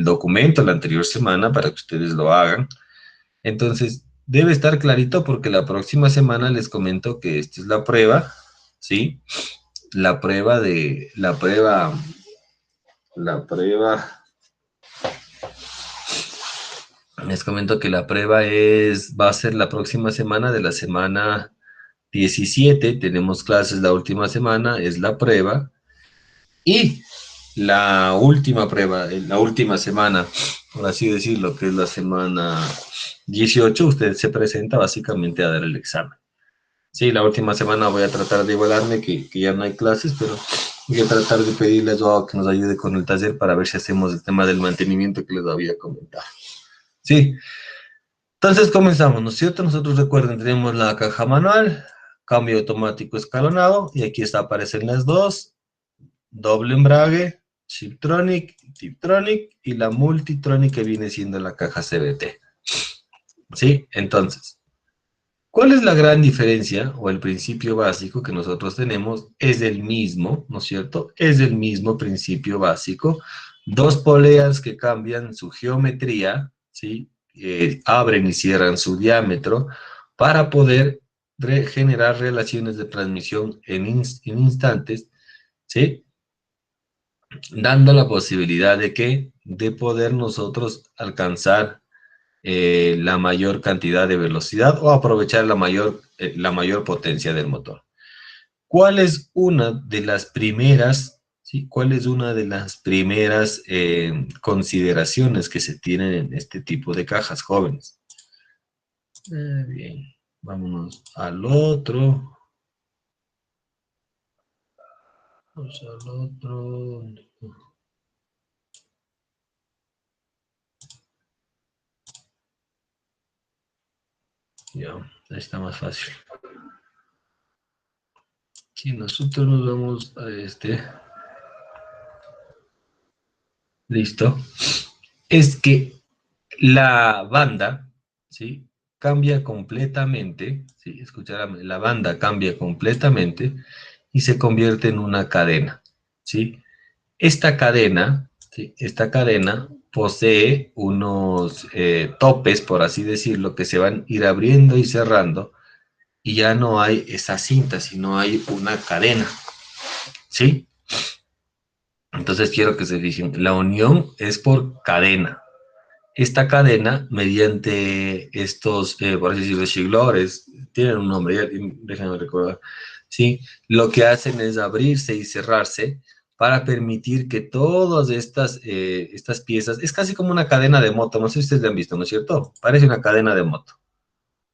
documento la anterior semana para que ustedes lo hagan. Entonces, debe estar clarito porque la próxima semana les comento que esta es la prueba, ¿sí? La prueba. Les comento que la prueba va a ser la próxima semana, de la semana 17. Tenemos clases la última semana, es la prueba. Y la última prueba, la última semana, por así decirlo, que es la semana 18, usted se presenta básicamente a dar el examen. Sí, la última semana voy a tratar de igualarme, que ya no hay clases, pero voy a tratar de pedirle a Joao que nos ayude con el taller para ver si hacemos el tema del mantenimiento que les había comentado. Sí, entonces comenzamos, ¿no es cierto? Nosotros recuerden, tenemos la caja manual, cambio automático escalonado, y aquí aparecen las dos, doble embrague, Chiptronic, Tiptronic, y la Multitronic que viene siendo la caja CBT. ¿Sí? Entonces, ¿cuál es la gran diferencia o el principio básico que nosotros tenemos? Es el mismo, ¿no es cierto? Es el mismo principio básico. Dos poleas que cambian su geometría, ¿sí? Abren y cierran su diámetro para poder generar relaciones de transmisión en instantes, ¿sí? Dando la posibilidad de poder nosotros alcanzar la mayor cantidad de velocidad o aprovechar la mayor potencia del motor. ¿Cuál es una de las primeras ¿sí? ¿Cuál es una de las primeras consideraciones que se tienen en este tipo de cajas, jóvenes? Bien, vámonos al otro. Vamos al otro. Ya, ahí está más fácil. Si nosotros nos vamos a este. Listo. Es que la banda, ¿sí? Cambia completamente, ¿sí? Escucharán, la banda cambia completamente y se convierte en una cadena, ¿sí? Esta cadena, ¿sí? Esta cadena posee unos topes, por así decirlo, que se van a ir abriendo y cerrando y ya no hay esa cinta, sino hay una cadena, ¿sí? Entonces quiero que se fijen, la unión es por cadena. Esta cadena, mediante estos, por así decirlo, shiglores, tienen un nombre, ya, déjenme recordar, ¿sí? Lo que hacen es abrirse y cerrarse para permitir que todas estas piezas, es casi como una cadena de moto, no sé si ustedes la han visto, ¿no es cierto? Parece una cadena de moto.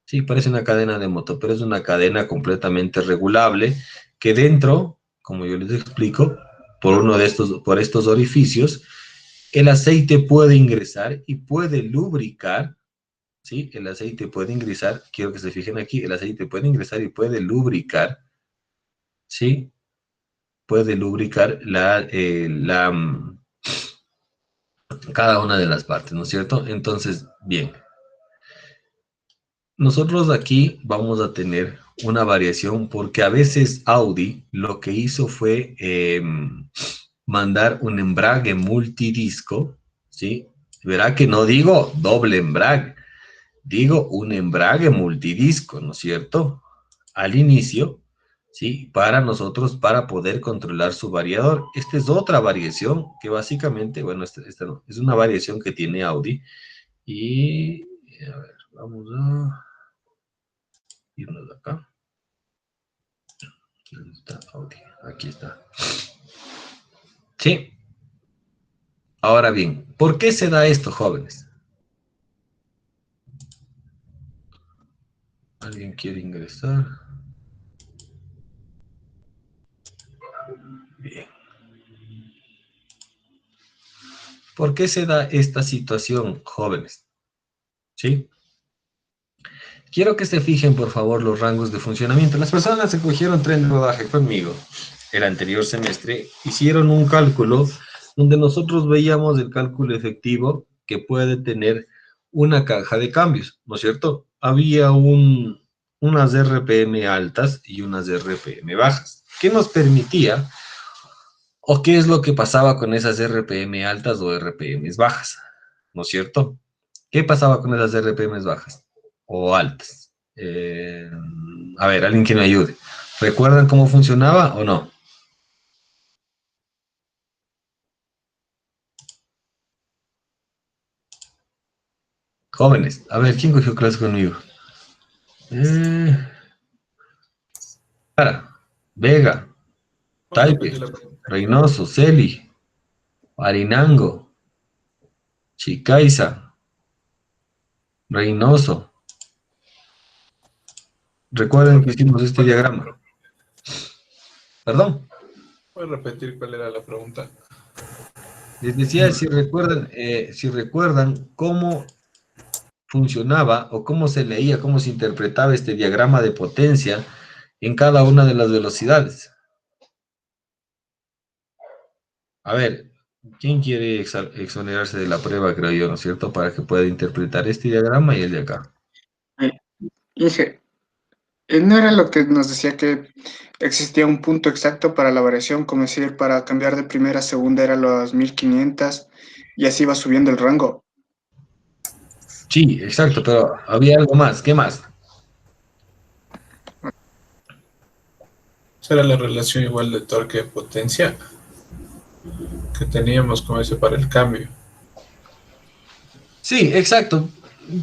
Sí, parece una cadena de moto, pero es una cadena completamente regulable que dentro, como yo les explico, por estos orificios, el aceite puede ingresar y puede lubricar, ¿sí? El aceite puede ingresar, quiero que se fijen aquí, el aceite puede ingresar y puede lubricar, ¿sí? Puede lubricar cada una de las partes, ¿no es cierto? Entonces, bien. Nosotros aquí vamos a tener una variación porque a veces Audi lo que hizo fue mandar un embrague multidisco, ¿sí? Verá que no digo doble embrague, digo un embrague multidisco, ¿no es cierto? Al inicio, ¿sí? Para nosotros, para poder controlar su variador. Esta es otra variación que básicamente, bueno, esta no, es una variación que tiene Audi. Y, a ver, vamos a irnos de acá. ¿Dónde está Audi? Aquí está. Sí. Ahora bien, ¿por qué se da esto, jóvenes? ¿Alguien quiere ingresar? Bien. ¿Por qué se da esta situación, jóvenes? ¿Sí? Quiero que se fijen, por favor, los rangos de funcionamiento. Las personas que cogieron tren de rodaje conmigo el anterior semestre hicieron un cálculo donde nosotros veíamos el cálculo efectivo que puede tener una caja de cambios, ¿no es cierto? Había unas RPM altas y unas RPM bajas. ¿Qué nos permitía o qué es lo que pasaba con esas RPM altas o RPM bajas? ¿No es cierto? ¿Qué pasaba con esas RPM bajas o altas? A ver, alguien que me ayude. ¿Recuerdan cómo funcionaba o no? Jóvenes, a ver, ¿quién cogió clase conmigo? Cara, Vega, ¿Puedes Taipe, repetir la pregunta? Reynoso, Celi, Arinango, Chicaiza, Reynoso. Recuerden que hicimos este diagrama. Perdón. ¿Puedes repetir cuál era la pregunta? Les decía si recuerdan cómo funcionaba o cómo se leía, cómo se interpretaba este diagrama de potencia en cada una de las velocidades. A ver, ¿quién quiere exonerarse de la prueba, creo yo, ¿no es cierto? Para que pueda interpretar este diagrama y el de acá. Inge, ¿no era lo que nos decía que existía un punto exacto para la variación? Como decir, para cambiar de primera a segunda era los 1500 y así va subiendo el rango. Sí, exacto, pero había algo más. ¿Qué más? Esa era la relación igual de torque-potencia que teníamos con ese para el cambio. Sí, exacto.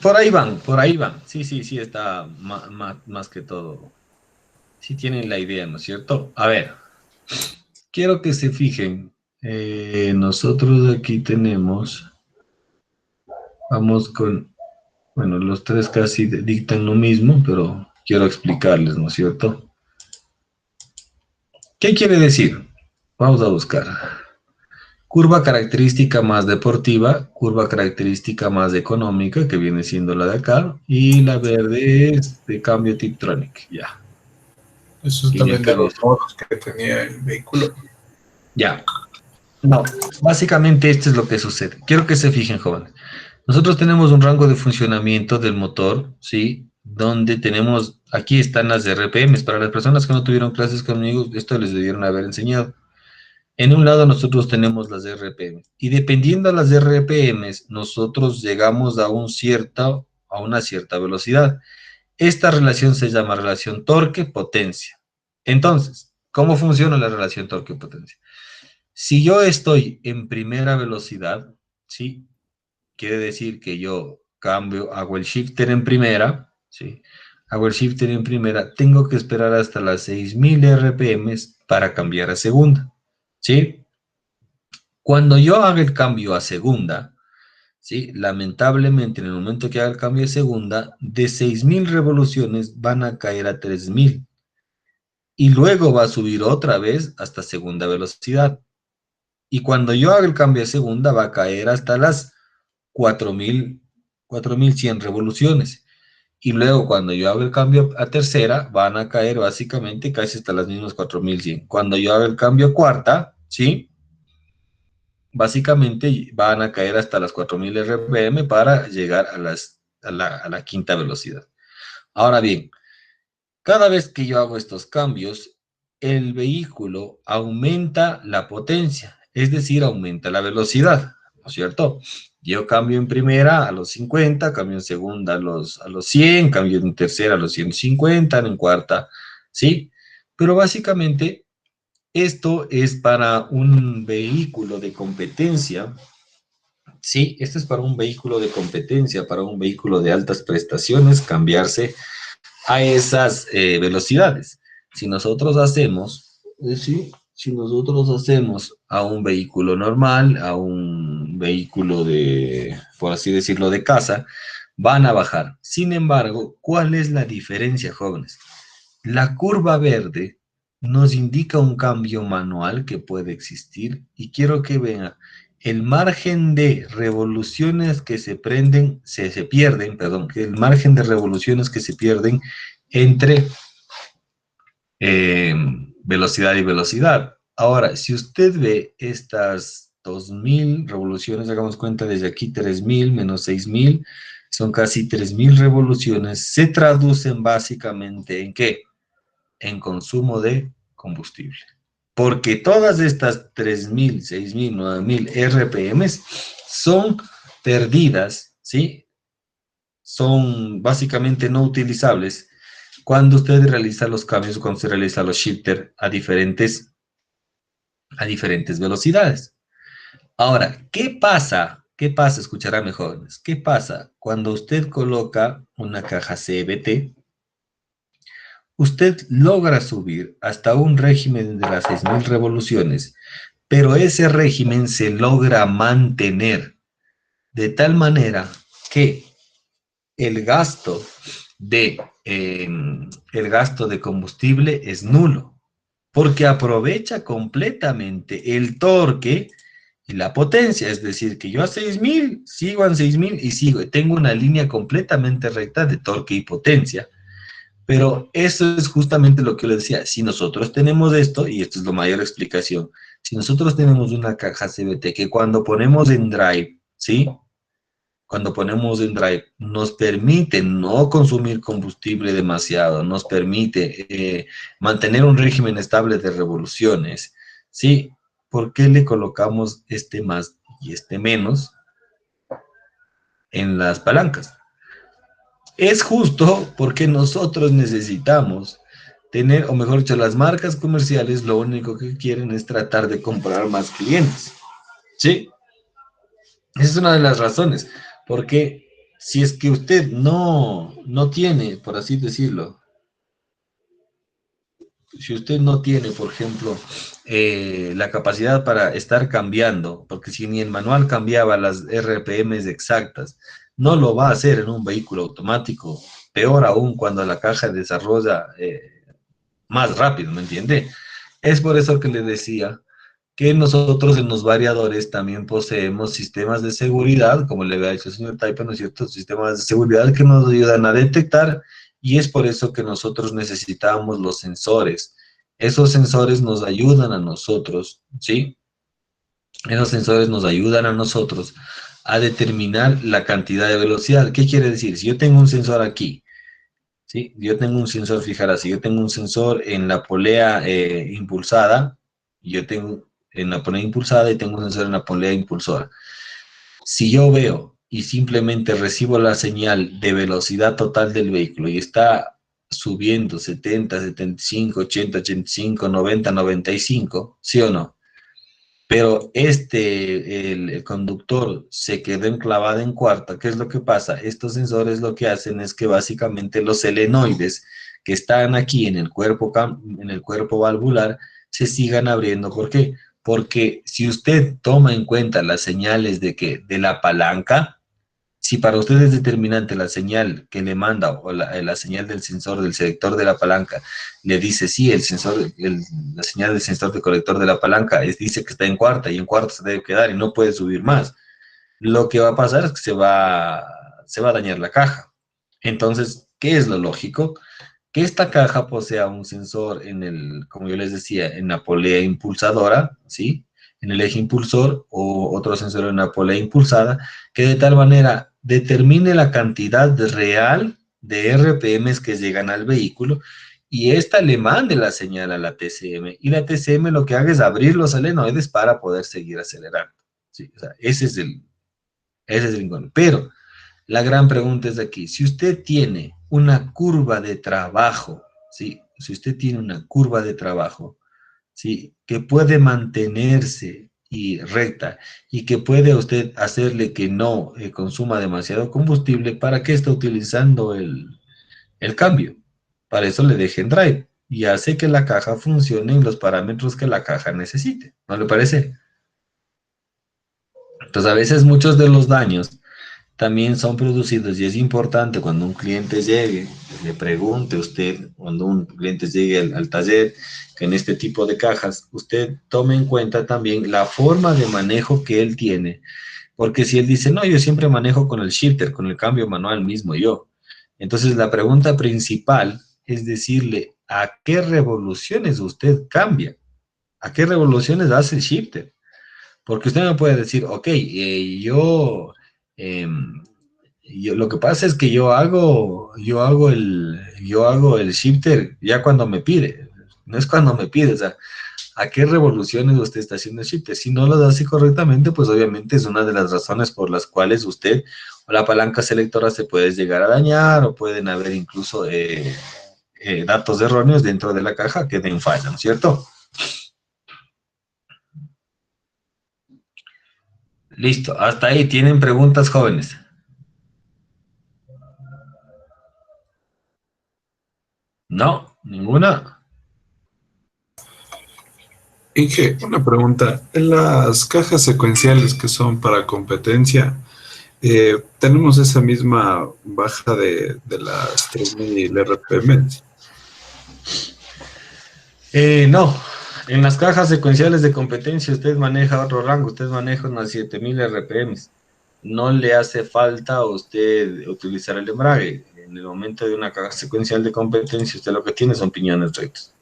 Por ahí van, por ahí van. Sí, está más que todo. Sí tienen la idea, ¿no es cierto? A ver, quiero que se fijen. Nosotros aquí tenemos, vamos con, bueno, los tres casi dictan lo mismo, pero quiero explicarles, ¿no es cierto? ¿Qué quiere decir? Vamos a buscar. Curva característica más deportiva, curva característica más económica, que viene siendo la de acá, y la verde es de cambio Tiptronic, ya. Eso es Y también acá de los modos que tenía el vehículo. Ya. No, básicamente esto es lo que sucede. Quiero que se fijen, jóvenes. Nosotros tenemos un rango de funcionamiento del motor, ¿sí? Donde tenemos, aquí están las RPMs. Para las personas que no tuvieron clases conmigo, esto les debieron haber enseñado. En un lado nosotros tenemos las RPM y dependiendo de las RPMs, nosotros llegamos a una cierta velocidad. Esta relación se llama relación torque-potencia. Entonces, ¿cómo funciona la relación torque-potencia? Si yo estoy en primera velocidad, ¿sí? Quiere decir que yo cambio, hago el shifter en primera, ¿sí? Hago el shifter en primera, tengo que esperar hasta las 6000 RPMs para cambiar a segunda, ¿sí? Cuando yo haga el cambio a segunda, ¿sí? Lamentablemente, en el momento que haga el cambio a segunda, de 6000 revoluciones van a caer a 3000 y luego va a subir otra vez hasta segunda velocidad. Y cuando yo haga el cambio a segunda, va a caer hasta las 4000, 4100 revoluciones. Y luego cuando yo haga el cambio a tercera, van a caer básicamente casi hasta las mismas 4100. Cuando yo haga el cambio a cuarta, ¿sí? Básicamente van a caer hasta las 4000 RPM para llegar a la quinta velocidad. Ahora bien, cada vez que yo hago estos cambios, el vehículo aumenta la potencia, es decir, aumenta la velocidad, ¿no es cierto? Yo cambio en primera a los 50, cambio en segunda a los 100, cambio en tercera a los 150, en cuarta, ¿sí? Pero básicamente esto es para un vehículo de competencia, ¿sí? Esto es para un vehículo de competencia, para un vehículo de altas prestaciones, cambiarse a esas velocidades. Si nosotros hacemos, ¿sí? Si nosotros hacemos a un vehículo normal, a un vehículo de, por así decirlo, de casa, van a bajar. Sin embargo, ¿cuál es la diferencia, jóvenes? La curva verde nos indica un cambio manual que puede existir y quiero que vean el margen de revoluciones que se pierden, perdón, el margen de revoluciones que se pierden entre velocidad y velocidad. Ahora, si usted ve estas 2000 revoluciones, hagamos cuenta desde aquí 3000 menos 6000, son casi 3000 revoluciones, se traducen básicamente en ¿qué? En consumo de combustible. Porque todas estas 3000, 6000, 9000 RPMs son perdidas, ¿sí? Son básicamente no utilizables cuando usted realiza los cambios, cuando usted realiza los shifter a diferentes velocidades. Ahora, ¿qué pasa? ¿Qué pasa? Escuchará jóvenes. ¿Qué pasa cuando usted coloca una caja CVT? Usted logra subir hasta un régimen de las 6000 revoluciones, pero ese régimen se logra mantener de tal manera que el gasto de combustible es nulo, porque aprovecha completamente el torque y la potencia, es decir, que yo a 6000 sigo en 6000 y tengo una línea completamente recta de torque y potencia. Pero eso es justamente lo que yo les decía. Si nosotros tenemos esto, y esto es la mayor explicación, si nosotros tenemos una caja CVT que cuando ponemos en drive, ¿sí? Cuando ponemos en drive, nos permite no consumir combustible demasiado, nos permite mantener un régimen estable de revoluciones, ¿sí? ¿Por qué le colocamos este más y este menos en las palancas? Es justo porque nosotros necesitamos tener, o mejor dicho, las marcas comerciales lo único que quieren es tratar de comprar más clientes, ¿sí? Esa es una de las razones, porque si es que usted no tiene, por así decirlo, si usted no tiene, por ejemplo, la capacidad para estar cambiando, porque si ni el manual cambiaba las RPMs exactas, no lo va a hacer en un vehículo automático, peor aún cuando la caja desarrolla más rápido, ¿me entiende? Es por eso que le decía que nosotros en los variadores también poseemos sistemas de seguridad, como le había dicho el señor Taipa, ¿no es cierto? Sistemas de seguridad que nos ayudan a detectar, y es por eso que nosotros necesitamos los sensores. Esos sensores nos ayudan a nosotros, ¿sí? Esos sensores nos ayudan a nosotros a determinar la cantidad de velocidad. ¿Qué quiere decir? Si yo tengo un sensor aquí, ¿sí? Yo tengo un sensor, fijar así, yo tengo un sensor en la polea impulsada, y yo tengo en la polea impulsada y tengo un sensor en la polea impulsora. Si yo veo y simplemente recibo la señal de velocidad total del vehículo y está subiendo 70, 75, 80, 85, 90, 95, ¿sí o no? Pero el conductor se quedó enclavado en cuarta. ¿Qué es lo que pasa? Estos sensores lo que hacen es que básicamente los selenoides que están aquí en el cuerpo valvular se sigan abriendo. ¿Por qué? Porque si usted toma en cuenta las señales de la palanca, si para usted es determinante la señal que le manda o la señal del sensor del selector de la palanca, le dice sí, la señal del sensor de colector de la palanca dice que está en cuarta y en cuarta se debe quedar y no puede subir más. Lo que va a pasar es que se va a dañar la caja. Entonces, ¿qué es lo lógico? Que esta caja posea un sensor como yo les decía, en la polea impulsadora, ¿sí? En el eje impulsor, o otro sensor en la polea impulsada, que de tal manera determine la cantidad real de RPMs que llegan al vehículo, y esta le mande la señal a la TCM, y la TCM lo que haga es abrir los solenoides para poder seguir acelerando, ¿sí? O sea, ese es el inconveniente. Pero la gran pregunta es aquí, si usted tiene una curva de trabajo, ¿sí? Si usted tiene una curva de trabajo, ¿sí? Que puede mantenerse y recta, y que puede usted hacerle que no consuma demasiado combustible, ¿para qué está utilizando el cambio? Para eso le deje en drive y hace que la caja funcione en los parámetros que la caja necesite, ¿no le parece? Entonces a veces muchos de los daños también son producidos, y es importante cuando un cliente llegue, le pregunte usted, cuando un cliente llegue al taller, que en este tipo de cajas, usted tome en cuenta también la forma de manejo que él tiene, porque si él dice, no, yo siempre manejo con el shifter, con el cambio manual mismo yo, entonces la pregunta principal es decirle, ¿a qué revoluciones usted cambia? ¿A qué revoluciones hace el shifter? Porque usted me puede decir, ok, lo que pasa es que yo hago el shifter ya cuando me pide, no es cuando me pide, o sea, ¿a qué revoluciones usted está haciendo el shifter? Si no lo hace correctamente, pues obviamente es una de las razones por las cuales usted o la palanca selectora se puede llegar a dañar, o pueden haber incluso datos erróneos dentro de la caja que den falla, ¿no es cierto? Listo, hasta ahí. ¿Tienen preguntas, jóvenes? No, ninguna. Inge, una pregunta. En las cajas secuenciales que son para competencia, ¿tenemos esa misma baja de las 3000 RPM? No, en las cajas secuenciales de competencia usted maneja otro rango, usted maneja unas 7000 RPM. No le hace falta a usted utilizar el embrague. En el momento de una caja secuencial de competencia, usted lo que tiene son piñones rectos.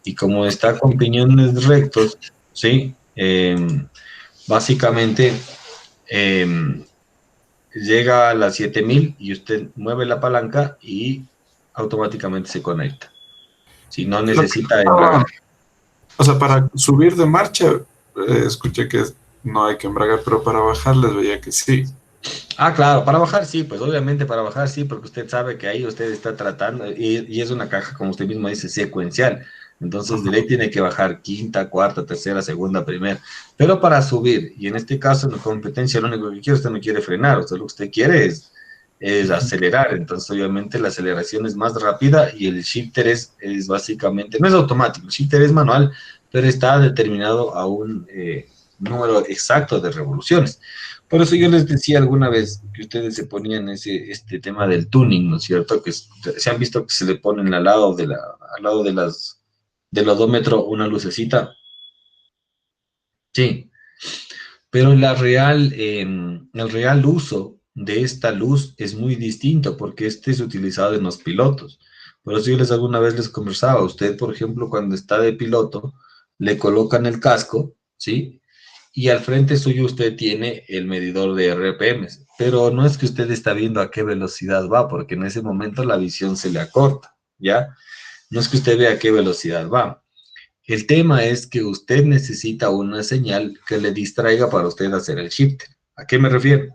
Y como está con piñones rectos, ¿sí? Básicamente llega a las 7000 y usted mueve la palanca y automáticamente se conecta. Si no necesita embragar. O sea, para subir de marcha, escuché que no hay que embragar, pero para bajar les veía que sí. Ah, claro, para bajar sí, pues obviamente para bajar sí, porque usted sabe que ahí usted está tratando, y es una caja, como usted mismo dice, secuencial. Entonces, de ley tiene que bajar quinta, cuarta, tercera, segunda, primera. Pero para subir, y en este caso en la competencia, lo único que quiere, usted no quiere frenar, usted lo que usted quiere es es acelerar, entonces obviamente la aceleración es más rápida y el shifter es básicamente, no es automático, el shifter es manual, pero está determinado a un número exacto de revoluciones. Por eso yo les decía alguna vez que ustedes se ponían este tema del tuning, ¿no es cierto? Que se han visto que se le ponen al lado del odómetro una lucecita. Sí, pero el real uso de esta luz es muy distinto porque este es utilizado en los pilotos. Por eso yo alguna vez les conversaba, usted, por ejemplo, cuando está de piloto, le colocan el casco, ¿sí? Y al frente suyo usted tiene el medidor de RPMs, pero no es que usted está viendo a qué velocidad va, porque en ese momento la visión se le acorta, ¿ya? No es que usted vea a qué velocidad va. El tema es que usted necesita una señal que le distraiga para usted hacer el shifter. ¿A qué me refiero?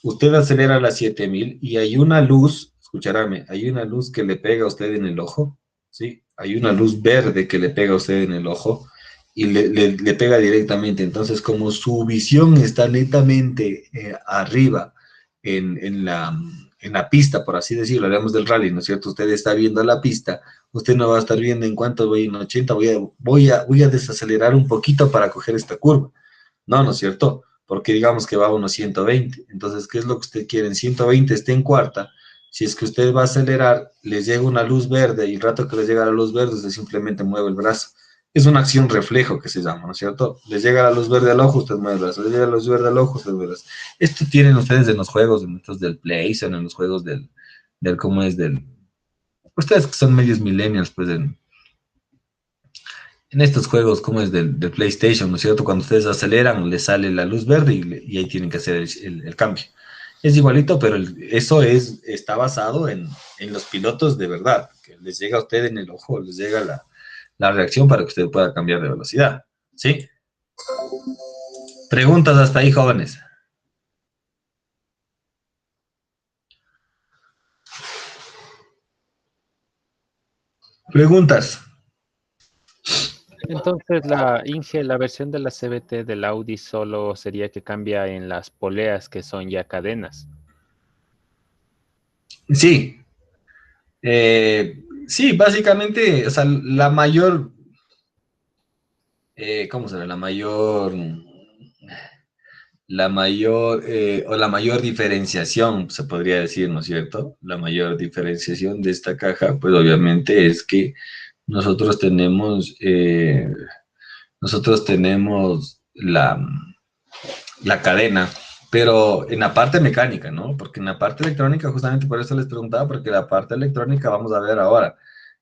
Usted acelera a las 7000 y hay una luz, escucharme, hay una luz que le pega a usted en el ojo, ¿sí? Hay una luz verde que le pega a usted en el ojo y le pega directamente. Entonces, como su visión está netamente arriba en la pista, por así decirlo, hablamos del rally, ¿no es cierto? Usted está viendo la pista, usted no va a estar viendo en cuánto voy en 80, voy a desacelerar un poquito para coger esta curva. No, ¿no es cierto? Porque digamos que va a unos 120. Entonces, ¿qué es lo que usted quiere? En 120 esté en cuarta. Si es que usted va a acelerar, les llega una luz verde y el rato que les llega la luz verde, usted simplemente mueve el brazo. Es una acción reflejo que se llama, ¿no es cierto? Les llega la luz verde al ojo, usted mueve el brazo. Les llega la luz verde al ojo, usted mueve el brazo. Esto tienen ustedes en los juegos, en estos del PlayStation, en los juegos ¿cómo es? Ustedes que son medios millennials, pues en estos juegos, como es del PlayStation, ¿no es cierto? Cuando ustedes aceleran, les sale la luz verde y ahí tienen que hacer el cambio. Es igualito, pero eso está basado en los pilotos de verdad, que les llega a usted en el ojo, les llega la reacción para que usted pueda cambiar de velocidad, ¿sí? Preguntas hasta ahí, jóvenes. Preguntas. Entonces, la versión de la CVT del Audi solo sería que cambia en las poleas, que son ya cadenas. Sí. Sí, básicamente, o sea, la mayor, ¿cómo será? La mayor diferenciación, se podría decir, ¿no es cierto? La mayor diferenciación de esta caja, pues obviamente es que nosotros tenemos, la cadena, pero en la parte mecánica, ¿no? Porque en la parte electrónica, justamente por eso les preguntaba, porque la parte electrónica vamos a ver ahora.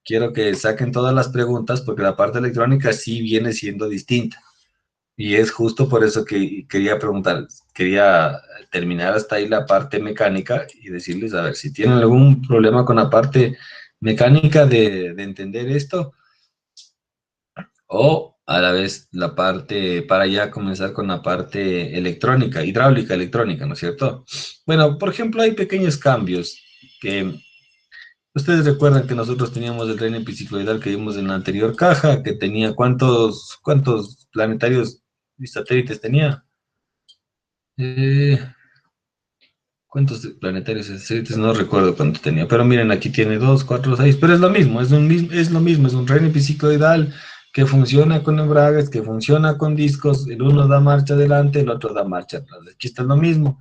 Quiero que saquen todas las preguntas, porque la parte electrónica sí viene siendo distinta. Y es justo por eso que quería preguntar, quería terminar hasta ahí la parte mecánica y decirles, a ver, si tienen algún problema con la parte mecánica de entender esto, o a la vez la parte, para ya comenzar con la parte electrónica, hidráulica electrónica, ¿no es cierto? Bueno, por ejemplo, hay pequeños cambios que ustedes recuerdan que nosotros teníamos el tren epicicloidal que vimos en la anterior caja, que tenía ¿cuántos planetarios y satélites tenía? Eh, ¿Cuántos planetarios y satélites? No recuerdo cuánto tenía, pero miren, aquí tiene 2, 4, 6, pero es lo mismo, es un tren epicicloidal que funciona con embragues, que funciona con discos, el uno da marcha adelante, el otro da marcha atrás. Aquí está lo mismo.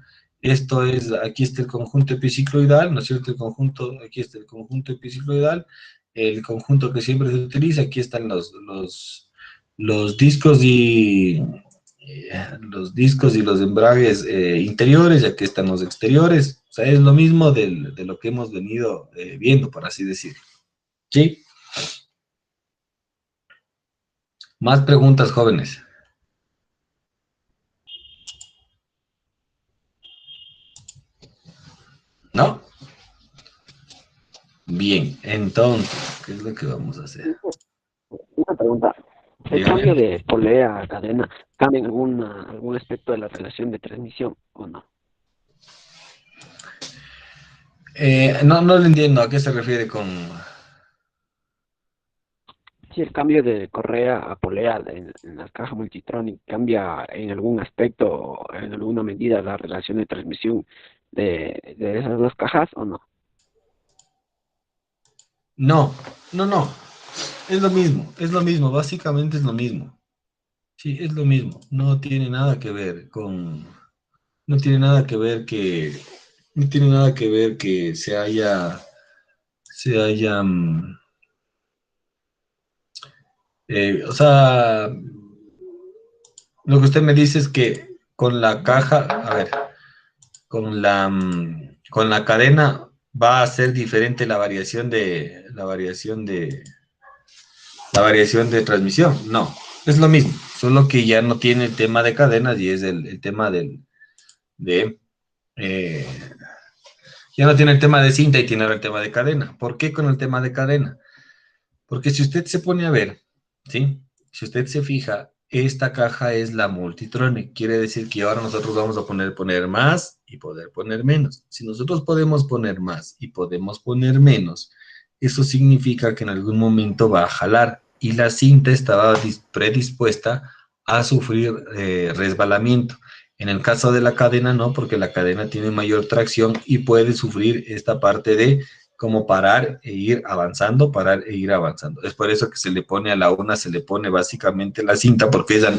Aquí está el conjunto epicicloidal, ¿no es cierto? Aquí está el conjunto epicicloidal, el conjunto que siempre se utiliza, aquí están los discos y los embragues interiores, ya que están los exteriores. O sea, es lo mismo de lo que hemos venido viendo, por así decirlo. ¿Sí? Más preguntas, jóvenes. ¿No? Bien, entonces, ¿qué es lo que vamos a hacer? Una pregunta. ¿El Dígame. cambio de polea a cadena cambia en algún aspecto de la relación de transmisión o no? No lo entiendo, ¿a qué se refiere con...? Si el cambio de correa a polea en la caja Multitronic cambia en algún aspecto o en alguna medida la relación de transmisión de esas dos cajas o no? No, no, no. Es lo mismo, básicamente es lo mismo. Sí, es lo mismo. No tiene nada que ver con, no tiene nada que ver que, no tiene nada que ver que se haya, o sea, lo que usted me dice es que con la caja, a ver, con la cadena va a ser diferente la variación de transmisión. No, es lo mismo, solo que ya no tiene el tema de cadenas y es el tema de, eh, ya no tiene el tema de cinta y tiene ahora el tema de cadena. ¿Por qué con el tema de cadena? Porque si usted se pone a ver, ¿sí? Si usted se fija, esta caja es la Multitronic. Quiere decir que ahora nosotros vamos a poner más y poder poner menos. Si nosotros podemos poner más y podemos poner menos, eso significa que en algún momento va a jalar. Y la cinta estaba predispuesta a sufrir resbalamiento. En el caso de la cadena no, porque la cadena tiene mayor tracción y puede sufrir esta parte de como parar e ir avanzando, parar e ir avanzando. Es por eso que se le pone a la una, se le pone básicamente la cinta, porque ella,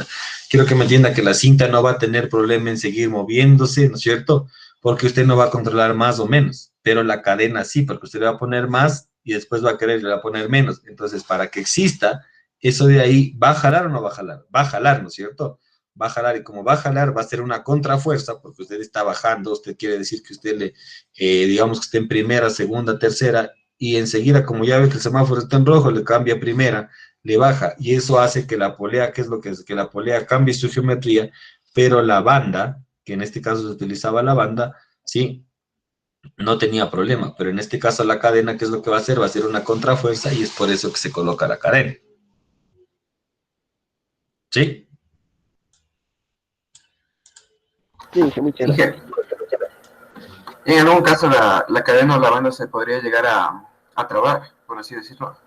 quiero que me entienda que la cinta no va a tener problema en seguir moviéndose, ¿no es cierto? Porque usted no va a controlar más o menos, pero la cadena sí, porque usted le va a poner más y después va a querer, le va a poner menos. Entonces, para que exista, eso de ahí, ¿va a jalar o no va a jalar? Va a jalar, ¿no es cierto? Va a jalar y como va a jalar va a ser una contrafuerza porque usted está bajando, usted quiere decir que usted le, digamos que esté en primera, segunda, tercera y enseguida como ya ve que el semáforo está en rojo le cambia a primera, le baja y eso hace que la polea, ¿qué es lo que es? Que la polea cambie su geometría, pero la banda, que en este caso se utilizaba la banda, sí, no tenía problema, pero en este caso la cadena, ¿qué es lo que va a hacer? Va a ser una contrafuerza y es por eso que se coloca la cadena. ¿Sí? Sí, dije, muchas gracias. Dije, en algún caso la cadena o la banda se podría llegar a trabar, por así decirlo.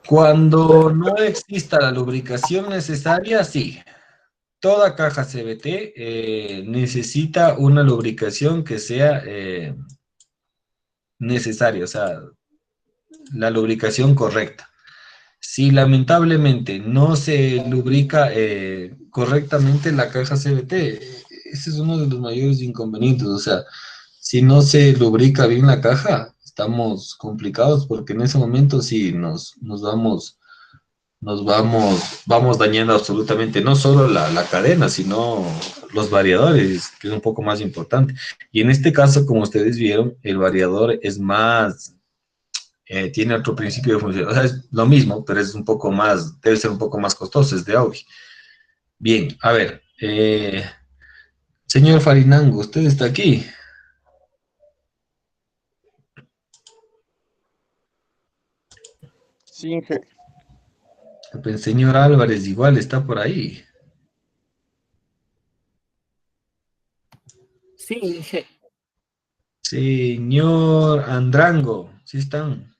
Cuando no exista la lubricación necesaria, sí. Toda caja CVT necesita una lubricación que sea necesaria, o sea, la lubricación correcta. Si lamentablemente no se lubrica correctamente la caja CVT, ese es uno de los mayores inconvenientes. O sea, si no se lubrica bien la caja, estamos complicados porque en ese momento sí vamos dañando absolutamente no solo la cadena, sino los variadores, que es un poco más importante. Y en este caso, como ustedes vieron, el variador es más tiene otro principio de función. O sea, es lo mismo, pero es un poco más, debe ser un poco más costoso, es de Audi. Bien, a ver, señor Farinango, ¿usted está aquí? Sí, Inge. Pues, señor Álvarez, igual está por ahí. Sí, dije. Señor Andrango, ¿sí están?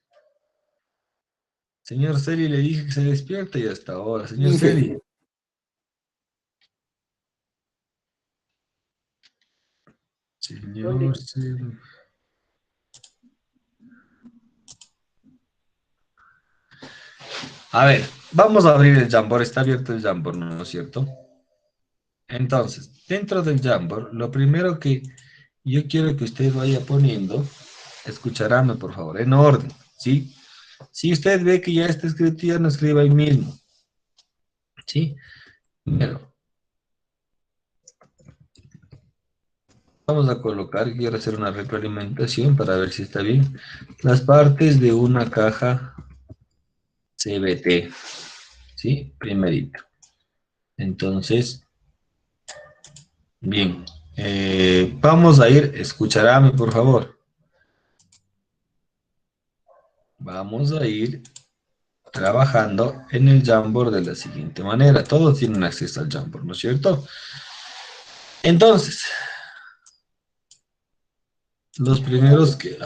Señor Celi, le dije que se despierte y hasta ahora. Señor Celi. Señor Celi. A ver, vamos a abrir el Jamboard. Está abierto el Jamboard, ¿no es cierto? Entonces, dentro del Jamboard, lo primero que yo quiero que usted vaya poniendo, escucharáme por favor, en orden, ¿sí? Si usted ve que ya está escrito, ya no escriba ahí mismo, ¿sí? Primero, vamos a colocar, quiero hacer una retroalimentación para ver si está bien, las partes de una caja CVT, ¿sí? Primerito. Entonces, bien, vamos a ir, escucharáme por favor. Vamos a ir trabajando en el Jamboard de la siguiente manera. Todos tienen acceso al Jamboard, ¿no es cierto? Entonces, los primeros que...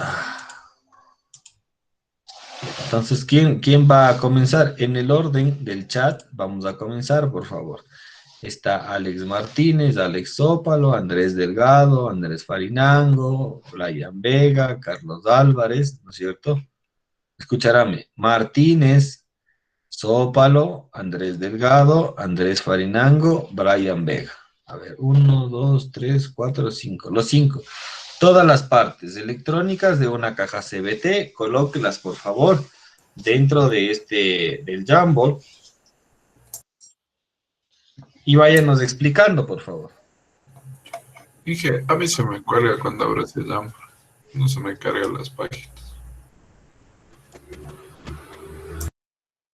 Entonces, ¿quién va a comenzar? En el orden del chat, vamos a comenzar, por favor. Está Alex Martínez, Alex Zópalo, Andrés Delgado, Andrés Farinango, Brian Vega, Carlos Álvarez, ¿no es cierto? Escucharame, Martínez, Zópalo, Andrés Delgado, Andrés Farinango, Brian Vega. A ver, uno, dos, tres, cuatro, cinco. Los cinco. Todas las partes electrónicas de una caja CBT, colóquelas por favor dentro de del Jamboard y váyanos explicando, por favor. Dije, a mí se me cuelga cuando abro ese Jamboard. No se me cargan las páginas.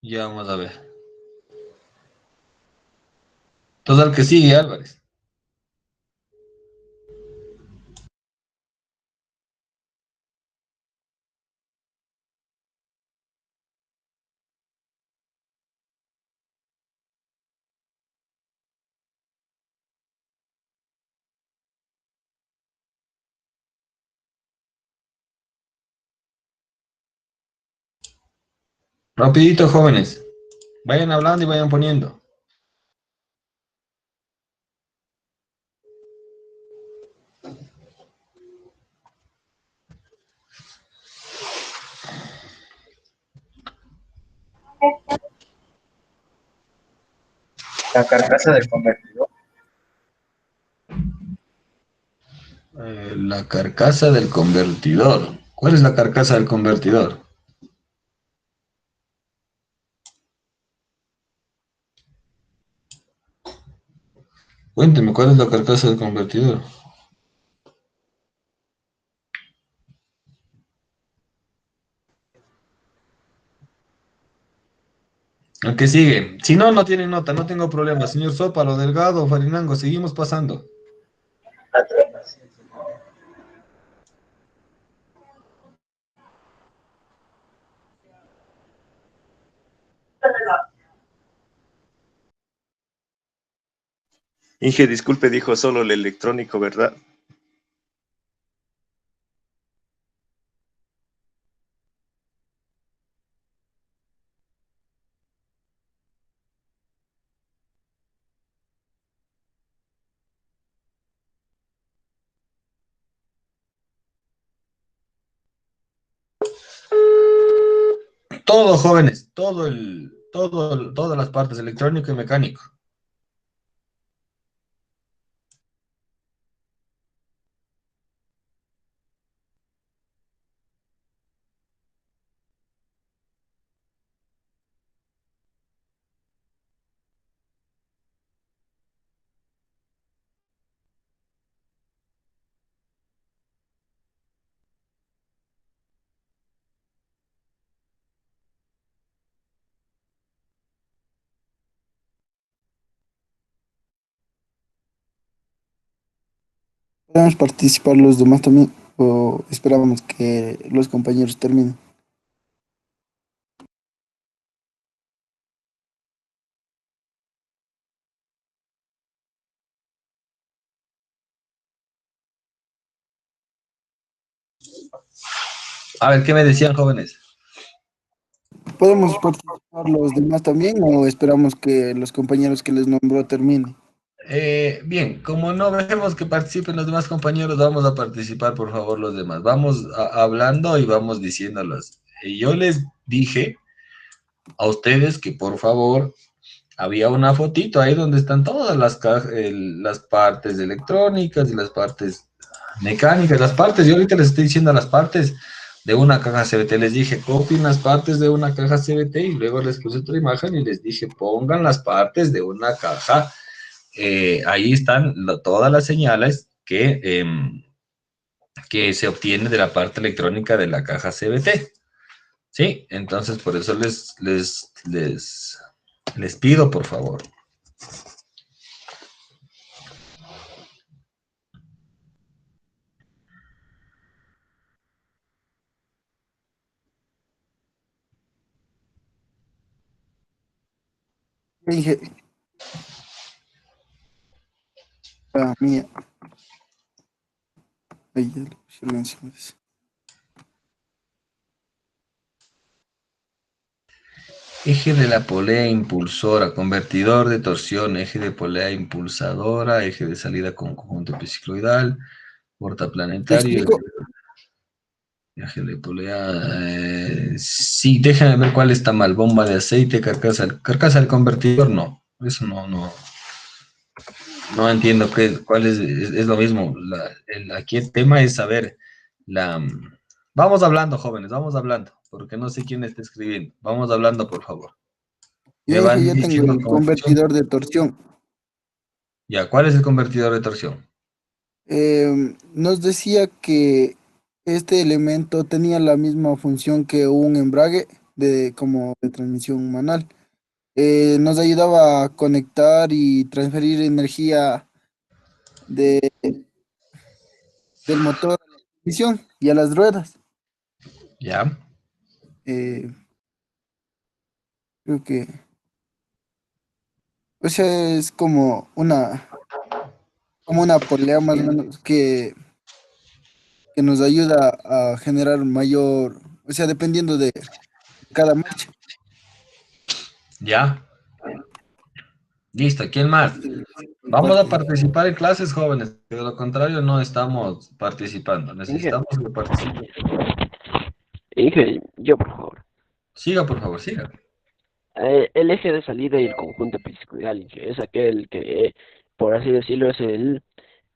Ya vamos a ver. Entonces, al que sigue, Álvarez. Rapidito, jóvenes. Vayan hablando y vayan poniendo. La carcasa del convertidor. La carcasa del convertidor. ¿Cuál es la carcasa del convertidor? Cuénteme, ¿cuál es la carcasa del convertidor? ¿El que sigue? Si no, no tienen nota, no tengo problema. Señor Zópalo, Delgado, Farinango, seguimos pasando. Inge, disculpe, dijo solo el electrónico, ¿verdad? Todo, jóvenes, todas las partes, electrónico y mecánico. ¿Podemos participar los demás también o esperamos que los compañeros terminen? A ver, ¿qué me decían, jóvenes? ¿Podemos participar los demás también o esperamos que los compañeros que les nombró terminen? Bien, como no vemos que participen los demás compañeros, vamos a participar, por favor, los demás. Vamos hablando y vamos diciéndolos. Yo les dije a ustedes que, por favor, había una fotito ahí donde están todas las partes electrónicas y las partes mecánicas. Las partes, yo ahorita les estoy diciendo las partes de una caja CBT. Les dije, copien las partes de una caja CBT y luego les puse otra imagen y les dije, pongan las partes de una caja. Ahí están todas las señales que se obtiene de la parte electrónica de la caja CBT. ¿Sí? Entonces, por eso les pido, por favor. Dije, mía. Ahí ya le pusieron encima. Eje de la polea impulsora, convertidor de torsión, eje de polea impulsadora, eje de salida con conjunto epicicloidal, ¿Te portaplanetario, explico? eje de polea. Sí, déjame ver cuál está mal. Bomba de aceite, carcasa del convertidor, no. Eso no entiendo cuál es lo mismo. Aquí el tema es saber la. Vamos hablando, jóvenes, vamos hablando, porque no sé quién está escribiendo. Vamos hablando, por favor. Me Yo dije, van yo tengo diciendo el cómo funciona. convertidor de torsión. Ya, ¿cuál es el convertidor de torsión? Nos decía que este elemento tenía la misma función que un embrague como de transmisión manual. Nos ayudaba a conectar y transferir energía de, del motor a la transmisión y a las ruedas. Ya. Eh, Creo que, o sea, es como una polea más o menos que nos ayuda a generar mayor, o sea, dependiendo de cada marcha. Ya. Listo, ¿quién más? Vamos a participar en clases, jóvenes. De lo contrario, no estamos participando. Inge, Necesitamos que participen. Inge, yo por favor. Siga, por favor, siga. El eje de salida y el conjunto piscoidal, Inge, es aquel que, por así decirlo, es el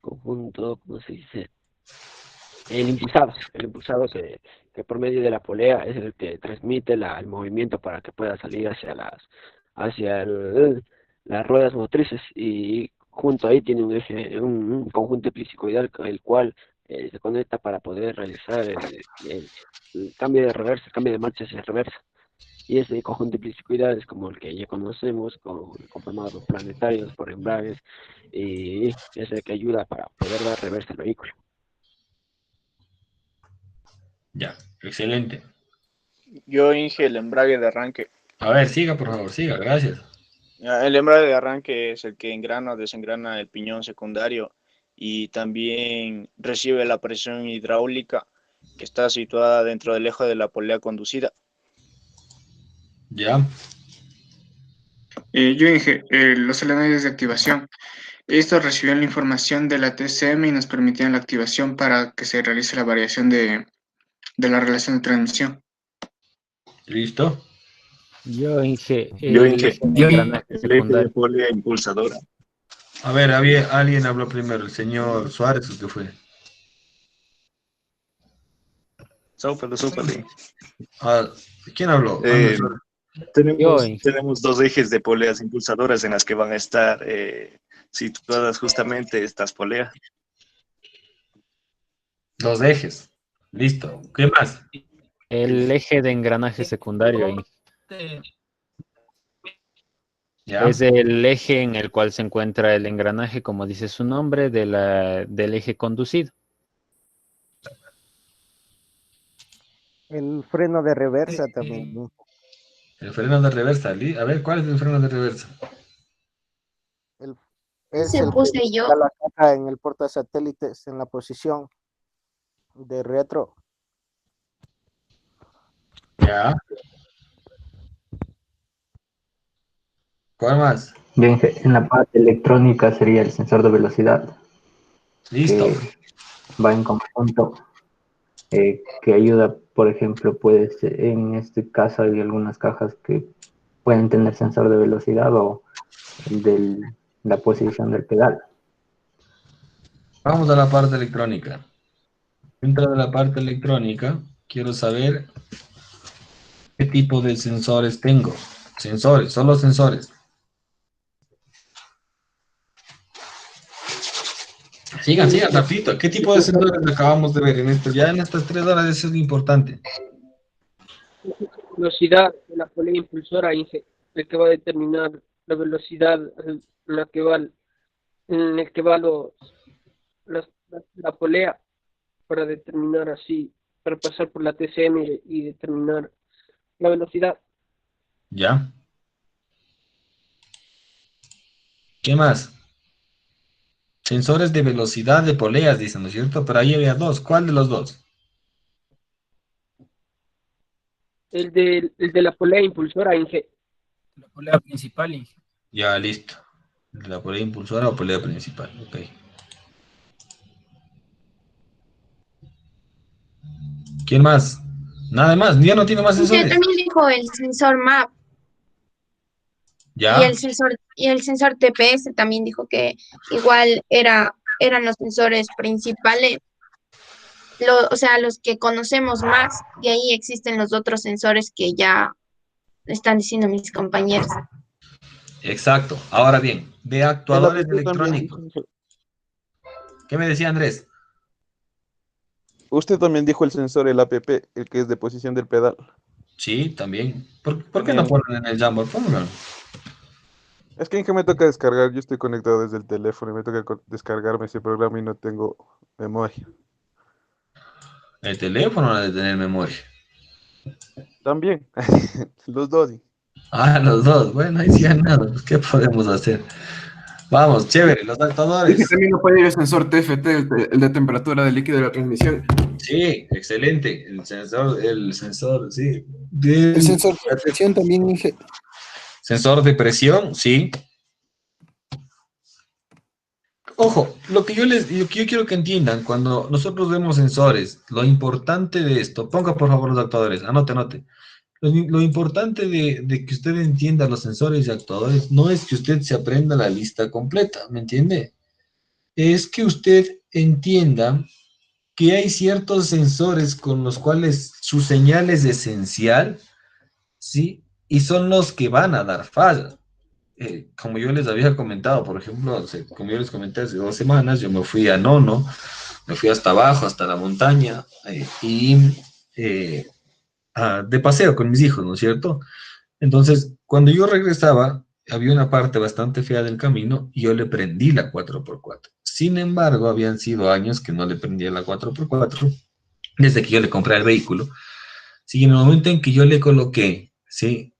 conjunto, ¿cómo se dice? El impulsado que por medio de la polea es el que transmite el movimiento para que pueda salir hacia las ruedas motrices y junto ahí tiene un eje, un conjunto helicoidal el cual se conecta para poder realizar el cambio de reversa, el cambio de marcha hacia reversa. Y ese conjunto helicoidal es como el que ya conocemos, conformado por planetarios, por embragues, y es el que ayuda para poder dar reversa al vehículo. Ya, excelente. Yo Inge el embrague de arranque. A ver, siga, por favor, siga, gracias. El embrague de arranque es el que engrana o desengrana el piñón secundario y también recibe la presión hidráulica que está situada dentro del eje de la polea conducida. Ya. Yo dije, los solenoides de activación. Estos recibían la información de la TCM y nos permitían la activación para que se realice la variación de la relación de transmisión. ¿Listo? Yo Inge Yo el Inge, engranaje el eje de secundario. polea impulsadora. A ver, alguien habló primero, el señor Suárez, ¿o qué fue? Súper. ¿Quién habló? Tenemos dos ejes de poleas impulsadoras en las que van a estar situadas justamente estas poleas. Dos ejes. Listo. ¿Qué más? El eje de engranaje secundario, Inge. ¿Ya? Es el eje en el cual se encuentra el engranaje, como dice su nombre, del eje conducido. El freno de reversa también, ¿no? El freno de reversa. A ver, ¿cuál es el freno de reversa? Es Se el puse que yo. está la caja en el portasatélites en la posición de retro. Ya. ¿Cuál más? Bien, en la parte electrónica sería el sensor de velocidad. Listo. Que va en conjunto, que ayuda, por ejemplo, en este caso hay algunas cajas que pueden tener sensor de velocidad o la posición del pedal. Vamos a la parte electrónica. Dentro de la parte electrónica, quiero saber qué tipo de sensores tengo. Sensores, solo sensores. Sigan, rapidito. ¿Qué tipo de sensores acabamos de ver en esto? Ya en estas 3 horas eso es lo importante. Velocidad de la polea impulsora, Inge, el que va a determinar la velocidad en la que va, la polea para determinar así, para pasar por la TCM y determinar la velocidad. Ya. ¿Qué más? Sensores de velocidad de poleas, dicen, ¿no es cierto? Pero ahí había 2. ¿Cuál de los 2? El de la polea impulsora, Inge. La polea principal, Inge. Ya, listo. La polea impulsora o polea principal. Ok. ¿Quién más? Nada más. Ya no tiene más Inge sensores. también dijo el sensor MAP Ya. y el sensor TPS también dijo que igual eran los sensores principales, o sea, los que conocemos más, y ahí existen los otros sensores que ya están diciendo mis compañeros. Exacto. Ahora bien, de El actuadores APP también electrónicos. dijo. ¿Qué me decía Andrés? Usted también dijo el sensor, el APP, el que es de posición del pedal. Sí, también. ¿Por qué no También. ponen en el Jamboard? Pónganlo. Es que me toca descargar, yo estoy conectado desde el teléfono y me toca descargarme ese programa y no tengo memoria. El teléfono ha de tener memoria. También, los dos. Ah, los dos. Bueno, ahí sí ya nada. Pues, ¿qué podemos hacer? Vamos, chévere, los Es que actuadores. también no puede ir el sensor TFT, el de temperatura de líquido de la transmisión. Sí, excelente. El sensor, sí. El sensor de presión también, Inge. Sensor de presión, sí. Ojo, lo que yo quiero que entiendan, cuando nosotros vemos sensores, lo importante de esto, ponga por favor los actuadores, anote. Lo importante de que usted entienda los sensores y actuadores no es que usted se aprenda la lista completa, ¿me entiende? Es que usted entienda que hay ciertos sensores con los cuales su señal es esencial, ¿sí? Y son los que van a dar falla. Como yo les había comentado, por ejemplo, como yo les comenté hace 2 semanas, yo me fui a Nono, me fui hasta abajo, hasta la montaña, de paseo con mis hijos, ¿no es cierto? Entonces, cuando yo regresaba, había una parte bastante fea del camino y yo le prendí la 4x4. Sin embargo, habían sido años que no le prendía la 4x4, desde que yo le compré el vehículo. Sí, en el momento en que yo le coloqué, ¿sí?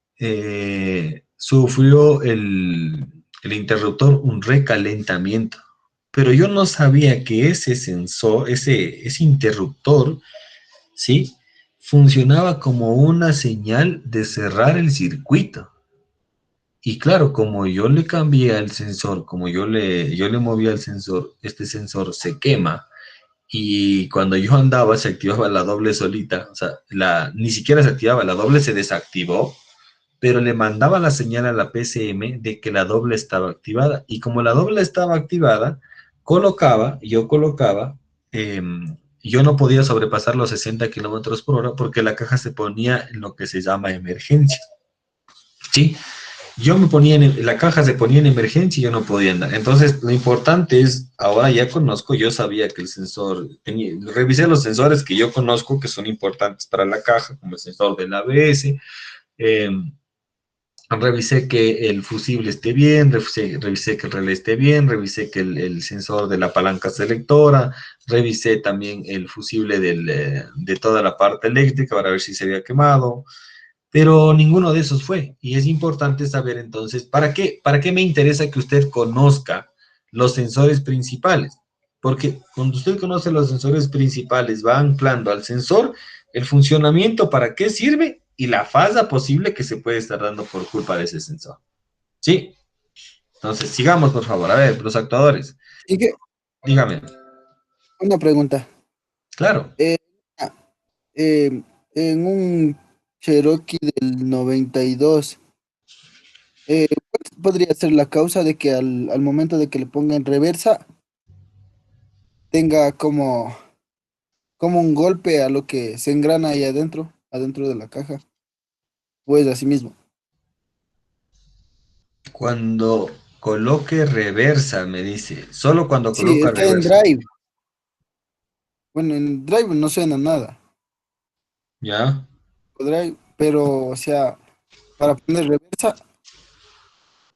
Sufrió el interruptor un recalentamiento, pero yo no sabía que ese sensor, ese interruptor, ¿sí? Funcionaba como una señal de cerrar el circuito. Y claro, como yo le cambié al sensor, como yo le moví al sensor, este sensor se quema y cuando yo andaba se activaba la doble solita, o sea, ni siquiera se activaba, la doble se desactivó, pero le mandaba la señal a la PCM de que la doble estaba activada. Y como la doble estaba activada, yo colocaba, yo no podía sobrepasar los 60 kilómetros por hora porque la caja se ponía en lo que se llama emergencia. ¿Sí? La caja se ponía en emergencia y yo no podía andar. Entonces, lo importante es, ahora ya conozco, yo sabía que el sensor, revisé los sensores que yo conozco que son importantes para la caja, como el sensor del ABS, revisé que el fusible esté bien, revisé que el relé esté bien, revisé que el sensor de la palanca selectora, revisé también el fusible de toda la parte eléctrica para ver si se había quemado, pero ninguno de esos fue. Y es importante saber entonces, ¿para qué me interesa que usted conozca los sensores principales? Porque cuando usted conoce los sensores principales, va anclando al sensor el funcionamiento, para qué sirve y la falla posible que se puede estar dando por culpa de ese sensor. ¿Sí? Entonces, sigamos, por favor. A ver, los actuadores. ¿Y qué? Dígame. Una pregunta. Claro. En un Cherokee del 92, ¿cuál podría ser la causa de que al momento de que le ponga en reversa tenga como un golpe a lo que se engrana ahí adentro de la caja? Pues así mismo. Cuando coloque reversa, me dice. Solo cuando Sí, coloca está en reversa. drive. Bueno, en drive no suena nada. ¿Ya? Drive, pero, o sea, para poner reversa,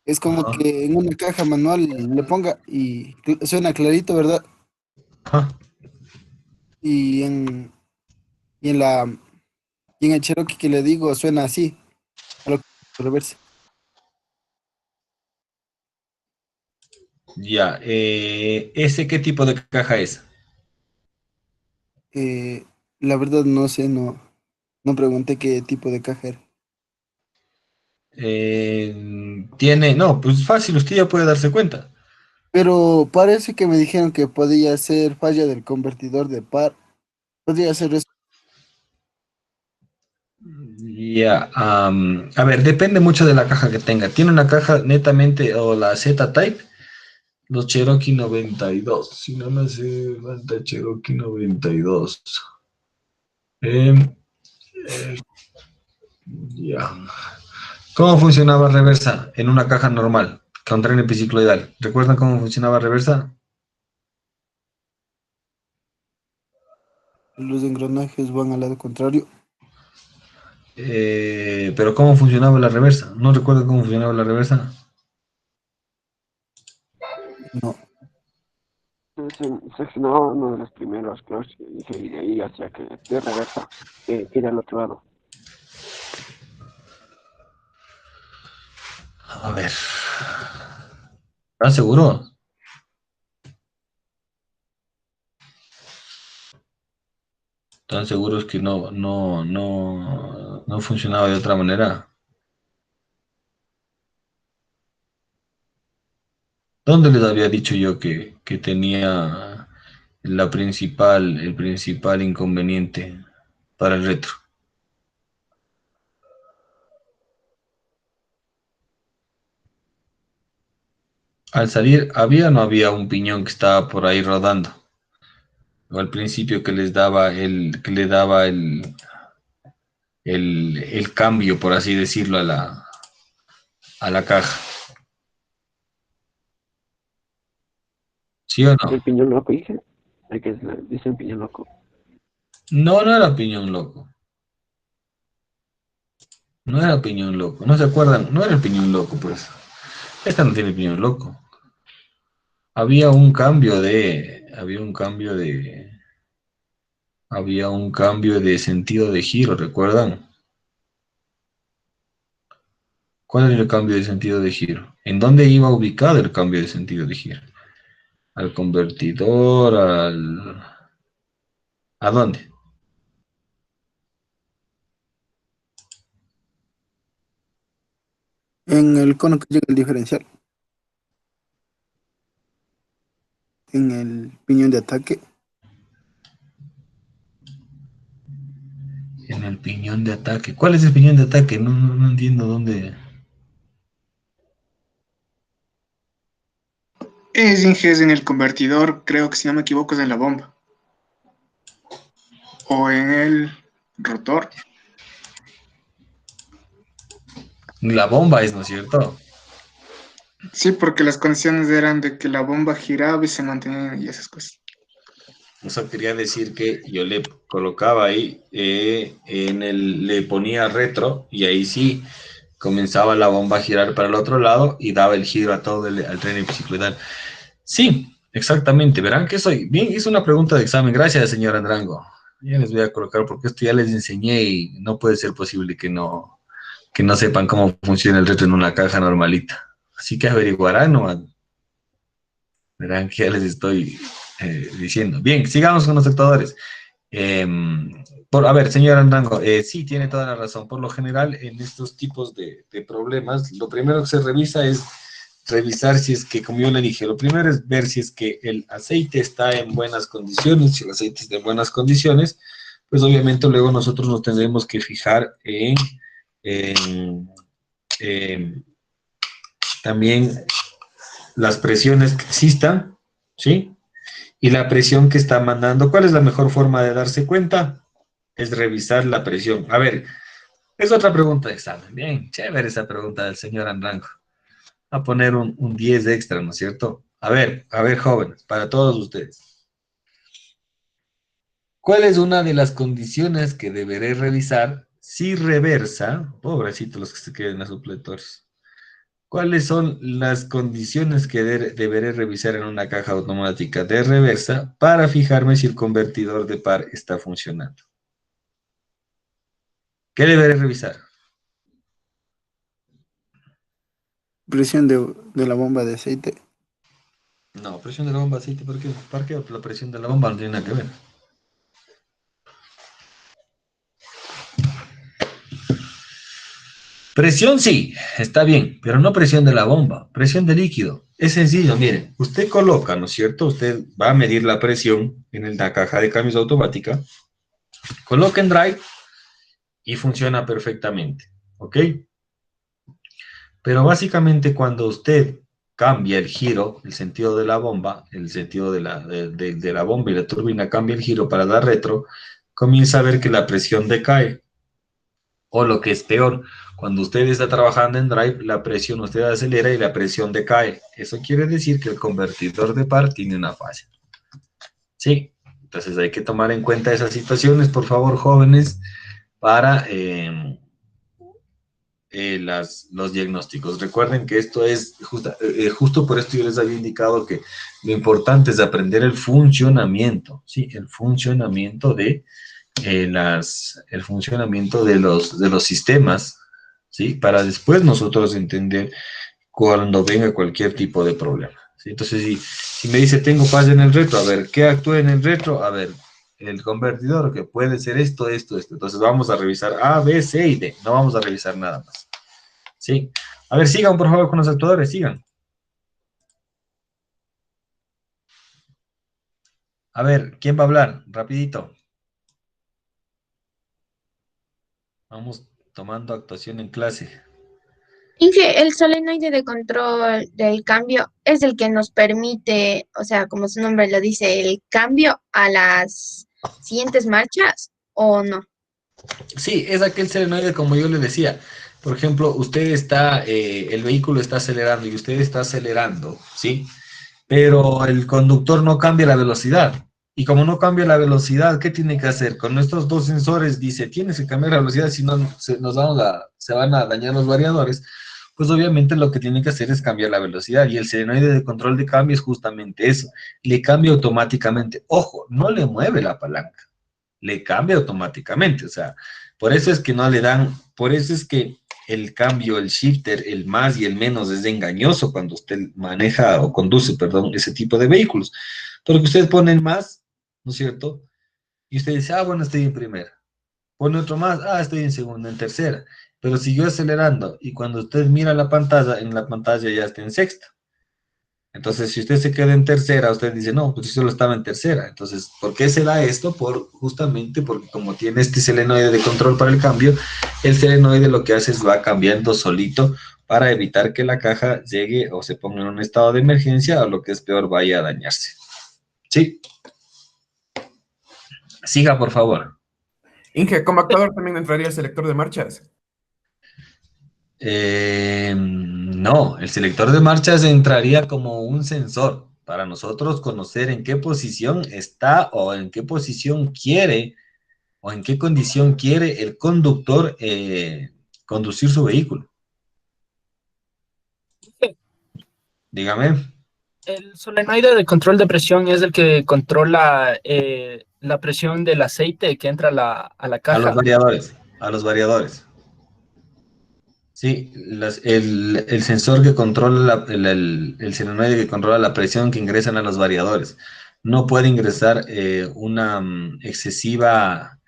es como Ajá. que en una caja manual le ponga y suena clarito, ¿verdad? Ajá. Y en, y en la y en el Cherokee que le digo suena así, a lo que reversa. Ya. ¿Ese qué tipo de caja es? La verdad no sé, no pregunté qué tipo de caja era. No, pues fácil, usted ya puede darse cuenta. Pero parece que me dijeron que podía ser falla del convertidor de par. Podría ser eso. Ya, a ver, depende mucho de la caja que tenga. ¿Tiene una caja netamente o la Z-Type? Los Cherokee 92. Si no me hace falta Cherokee 92. Eh, eh, ya. ¿Cómo funcionaba reversa en una caja normal con tren epicicloidal? ¿Recuerdan cómo funcionaba reversa? Los engranajes van al lado contrario. Pero ¿cómo funcionaba la reversa? ¿No recuerdan cómo funcionaba la reversa? No. Seccionaba uno de los primeros clutch y de ahí hacía que de reversa ir al otro lado. A ver. ¿Estás seguro? ¿Están seguros que no funcionaba de otra manera? ¿Dónde les había dicho yo que tenía el principal inconveniente para el retro? Al salir, ¿había o no había un piñón que estaba por ahí rodando? O al principio que que le daba el cambio, por así decirlo, a la caja. ¿Sí o no? El piñón loco, dije. El que dice el piñón loco. No, no era piñón loco. No era piñón loco. ¿No se acuerdan? No era el piñón loco, pues. Esta no tiene piñón loco. Había un cambio de sentido de giro, ¿recuerdan? ¿Cuál era el cambio de sentido de giro? ¿En dónde iba ubicado el cambio de sentido de giro? ¿Al convertidor? ¿A dónde? En el cono que llega el diferencial. En el piñón de ataque. En el piñón de ataque. ¿Cuál es el piñón de ataque? No entiendo dónde. Es en el convertidor, creo que si no me equivoco es en la bomba. O en el rotor. La bomba es, ¿no es cierto? Sí, porque las condiciones eran de que la bomba giraba y se mantenía y esas cosas. Eso quería decir que yo le colocaba ahí, le ponía retro y ahí sí comenzaba la bomba a girar para el otro lado y daba el giro a todo al tren epicicloidal. Sí, exactamente. Verán que soy. Bien, hice una pregunta de examen. Gracias, señor Andrango. Ya les voy a colocar porque esto ya les enseñé y no puede ser posible que no sepan cómo funciona el retro en una caja normalita. Así que averiguarán, ¿no? Verán que ya les estoy diciendo. Bien, sigamos con los actuadores. A ver, señor Andrango, sí, tiene toda la razón. Por lo general, en estos tipos de problemas, lo primero que se revisa es revisar si es que, como yo le dije, lo primero es ver si es que el aceite está en buenas condiciones. Si el aceite está en buenas condiciones, pues obviamente luego nosotros nos tendremos que fijar en también las presiones que existan, ¿sí? Y la presión que está mandando. ¿Cuál es la mejor forma de darse cuenta? Es revisar la presión. A ver, es otra pregunta de examen. Bien, chévere esa pregunta del señor Andrango. A poner un 10 extra, ¿no es cierto? A ver, jóvenes, para todos ustedes. ¿Cuál es una de las condiciones que deberé revisar si reversa? Pobrecitos los que se queden a supletorios. ¿Cuáles son las condiciones que deberé revisar en una caja automática de reversa para fijarme si el convertidor de par está funcionando? ¿Qué deberé revisar? Presión de la bomba de aceite. No, presión de la bomba de aceite, ¿por qué? ¿Por qué la presión de la bomba no tiene nada que ver? Presión sí, está bien, pero no presión de la bomba, presión de líquido. Es sencillo, miren, usted coloca, ¿no es cierto? Usted va a medir la presión en la caja de cambios automática, coloca en drive y funciona perfectamente, ¿ok? Pero básicamente cuando usted cambia el giro, el sentido de la bomba, el sentido de la bomba y la turbina cambia el giro para dar retro, comienza a ver que la presión decae. O lo que es peor, cuando usted está trabajando en drive, la presión usted acelera y la presión decae. Eso quiere decir que el convertidor de par tiene una falla. Sí, entonces hay que tomar en cuenta esas situaciones, por favor, jóvenes, para los diagnósticos. Recuerden que esto es justo por esto yo les había indicado que lo importante es aprender el funcionamiento, ¿sí? El funcionamiento de el funcionamiento de los sistemas, ¿sí? Para después nosotros entender cuando venga cualquier tipo de problema, ¿sí? Entonces, si me dice, tengo falla en el retro, a ver, ¿qué actúa en el retro? A ver, el convertidor, que puede ser esto. Entonces, vamos a revisar A, B, C y D. No vamos a revisar nada más, ¿sí? A ver, sigan, por favor, con los actuadores, sigan. A ver, ¿quién va a hablar? Rapidito. Vamos tomando actuación en clase. Inge, el solenoide de control del cambio es el que nos permite, o sea, como su nombre lo dice, el cambio a las siguientes marchas, ¿o no? Sí, es aquel solenoide como yo le decía. Por ejemplo, el vehículo está acelerando y usted está acelerando, ¿sí? Pero el conductor no cambia la velocidad. Y como no cambia la velocidad, ¿qué tiene que hacer? Con estos dos sensores dice, tienes que cambiar la velocidad, si no se van a dañar los variadores. Pues obviamente lo que tiene que hacer es cambiar la velocidad. Y el solenoide de control de cambio es justamente eso. Le cambia automáticamente. Ojo, no le mueve la palanca. Le cambia automáticamente. O sea, por eso es que no le dan, por eso es que el cambio, el shifter, el más y el menos es engañoso cuando usted maneja o conduce, perdón, ese tipo de vehículos. Porque usted pone el más, ¿no es cierto? Y usted dice, ah, bueno, estoy en primera. Pone otro más, ah, estoy en segunda, en tercera. Pero siguió acelerando y cuando usted mira la pantalla, en la pantalla ya está en sexta. Entonces, si usted se queda en tercera, usted dice, no, pues yo solo estaba en tercera. Entonces, ¿por qué se da esto? Justamente porque como tiene este solenoide de control para el cambio, el solenoide lo que hace es va cambiando solito para evitar que la caja llegue o se ponga en un estado de emergencia o lo que es peor, vaya a dañarse. ¿Sí? Siga, por favor. Inge, como actuador también entraría el selector de marchas. No, el selector de marchas entraría como un sensor para nosotros conocer en qué posición está o en qué posición quiere o en qué condición quiere el conductor conducir su vehículo. Dígame. El solenoide de control de presión es el que controla la presión del aceite que entra a la caja. A los variadores. Sí, el sensor que controla, el solenoide que controla la presión que ingresan a los variadores. No puede ingresar una excesiva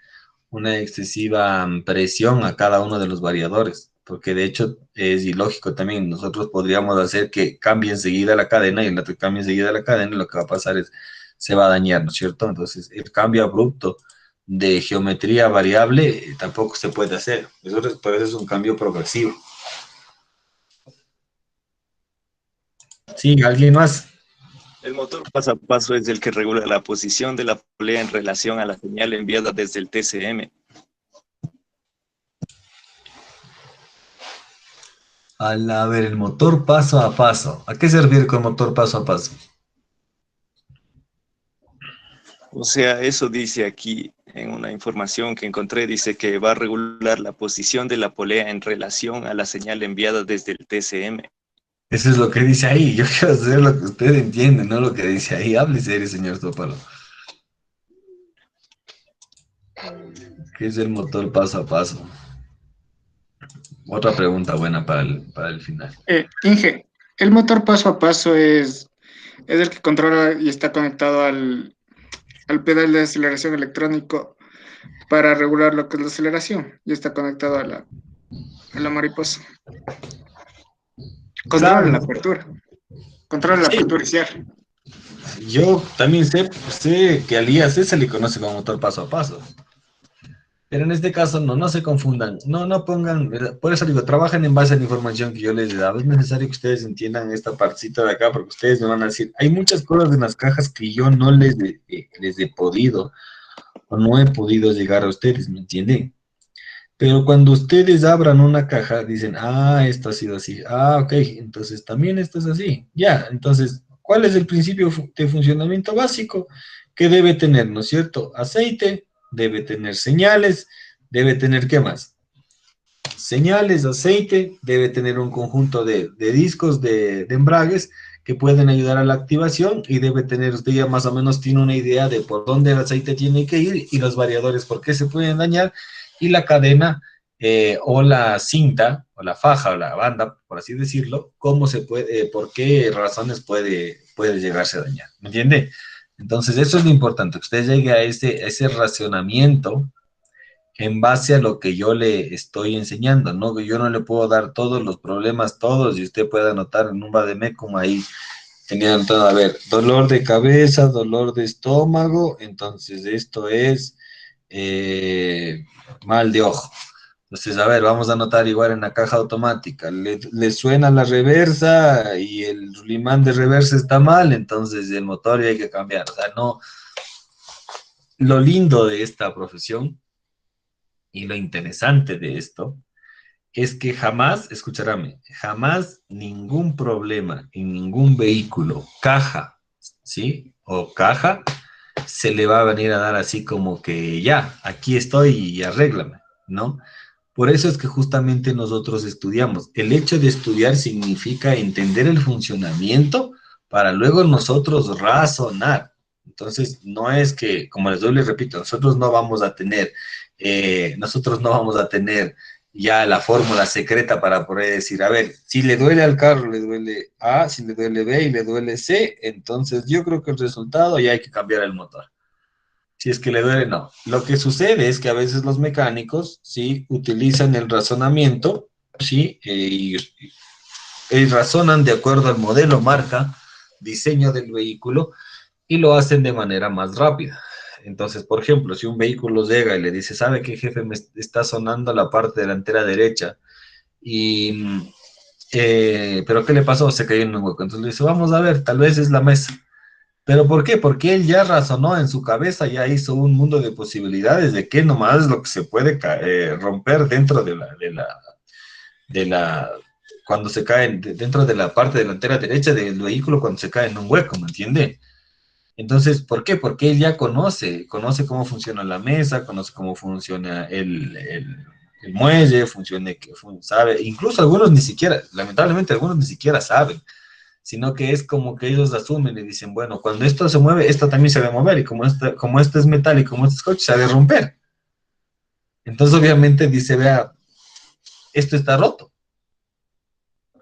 presión a cada uno de los variadores, porque de hecho es ilógico también. Nosotros podríamos hacer que cambie enseguida la cadena y en la que cambie enseguida la cadena, lo que va a pasar es se va a dañar, ¿no es cierto? Entonces, el cambio abrupto de geometría variable tampoco se puede hacer. Por eso es un cambio progresivo. Sí, ¿alguien más? El motor paso a paso es el que regula la posición de la polea en relación a la señal enviada desde el TCM. A ver, el motor paso a paso. ¿A qué se refiere con motor paso a paso? O sea, eso dice aquí en una información que encontré, dice que va a regular la posición de la polea en relación a la señal enviada desde el TCM. Eso es lo que dice ahí. Yo quiero hacer lo que usted entiende, no lo que dice ahí. Hable serio, señor Tópalo. ¿Qué es el motor paso a paso? Otra pregunta buena para el final. Inge, el motor paso a paso es el que controla y está conectado al pedal de aceleración electrónico para regular lo que es la aceleración y está conectado La mariposa. Controla la apertura. Controla la apertura y cierre. Yo también sé que al IAC se le conoce como motor paso a paso. Pero en este caso no se confundan, no pongan, por eso digo, trabajen en base a la información que yo les he dado. Es necesario que ustedes entiendan esta partecita de acá, porque ustedes me van a decir, hay muchas cosas en las cajas que yo no les he podido, o no he podido llegar a ustedes, ¿me entienden? Pero cuando ustedes abran una caja, dicen, esto ha sido así, ok, entonces también esto es así, ya, entonces, ¿cuál es el principio de funcionamiento básico que debe tener, no es cierto? Aceite, debe tener señales, debe tener, ¿qué más? Señales, aceite, debe tener un conjunto de discos, de embragues, que pueden ayudar a la activación, y debe tener, usted ya más o menos tiene una idea de por dónde el aceite tiene que ir, y los variadores por qué se pueden dañar, y la cadena, o la cinta, o la faja, o la banda, por así decirlo, cómo se puede, por qué razones puede llegarse a dañar, ¿me entiende? Entonces, eso es lo importante, que usted llegue a ese racionamiento en base a lo que yo le estoy enseñando, ¿no? Yo no le puedo dar todos los problemas, todos, y usted puede anotar en un vademecum ahí, tenía anotado, a ver, dolor de cabeza, dolor de estómago, entonces esto es mal de ojo. Entonces, a ver, vamos a anotar igual en la caja automática, le suena la reversa y el imán de reversa está mal, entonces el motor ya hay que cambiar. O sea, no, lo lindo de esta profesión y lo interesante de esto es que jamás, escúchame, jamás ningún problema en ningún vehículo, caja, ¿sí? O caja, se le va a venir a dar así como que ya, aquí estoy y arréglame, ¿no? Por eso es que justamente nosotros estudiamos. El hecho de estudiar significa entender el funcionamiento para luego nosotros razonar. Entonces, no es que, como les repito, nosotros no vamos a tener ya la fórmula secreta para poder decir, a ver, si le duele al carro, le duele A, si le duele B y le duele C, entonces yo creo que el resultado ya hay que cambiar el motor. Si es que le duele, no. Lo que sucede es que a veces los mecánicos, sí, utilizan el razonamiento, sí, y razonan de acuerdo al modelo, marca, diseño del vehículo, y lo hacen de manera más rápida. Entonces, por ejemplo, si un vehículo llega y le dice, ¿sabe qué, jefe? Me está sonando la parte delantera derecha. ¿Pero qué le pasó? Se cayó en un hueco. Entonces le dice, vamos a ver, tal vez es la mesa. ¿Pero por qué? Porque él ya razonó en su cabeza, ya hizo un mundo de posibilidades de qué nomás es lo que se puede romper dentro cuando se cae, dentro de la parte delantera derecha del vehículo cuando se cae en un hueco, ¿me entiende? Entonces, ¿por qué? Porque él ya conoce cómo funciona la mesa, conoce cómo funciona el muelle, sabe, incluso algunos ni siquiera, lamentablemente algunos ni siquiera saben, sino que es como que ellos asumen y dicen, bueno, cuando esto se mueve, esto también se debe mover, y como esto es metal y como este es coche, se ha de romper. Entonces, obviamente, dice, vea, esto está roto.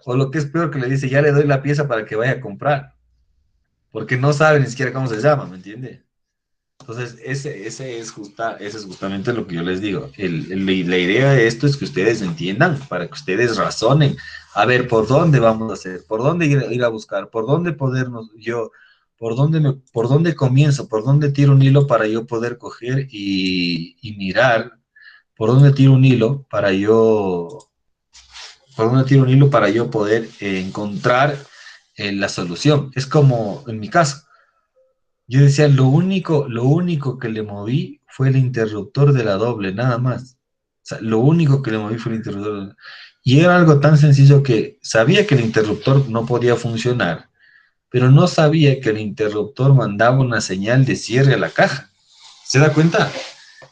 O lo que es peor, que le dice, ya le doy la pieza para que vaya a comprar. Porque no sabe ni siquiera cómo se llama, ¿me entiende? Entonces, ese es justamente lo que yo les digo. La idea de esto es que ustedes entiendan, para que ustedes razonen. A ver, ¿por dónde vamos a hacer? ¿Por dónde ir a buscar? ¿Por dónde por dónde comienzo? ¿Por dónde tiro un hilo para yo poder coger y mirar? ¿Por dónde tiro un hilo para yo poder encontrar la solución? Es como en mi caso. Yo decía, lo único que le moví fue el interruptor de la doble, nada más. O sea, lo único que le moví fue el interruptor. Y era algo tan sencillo que sabía que el interruptor no podía funcionar, pero no sabía que el interruptor mandaba una señal de cierre a la caja. ¿Se da cuenta?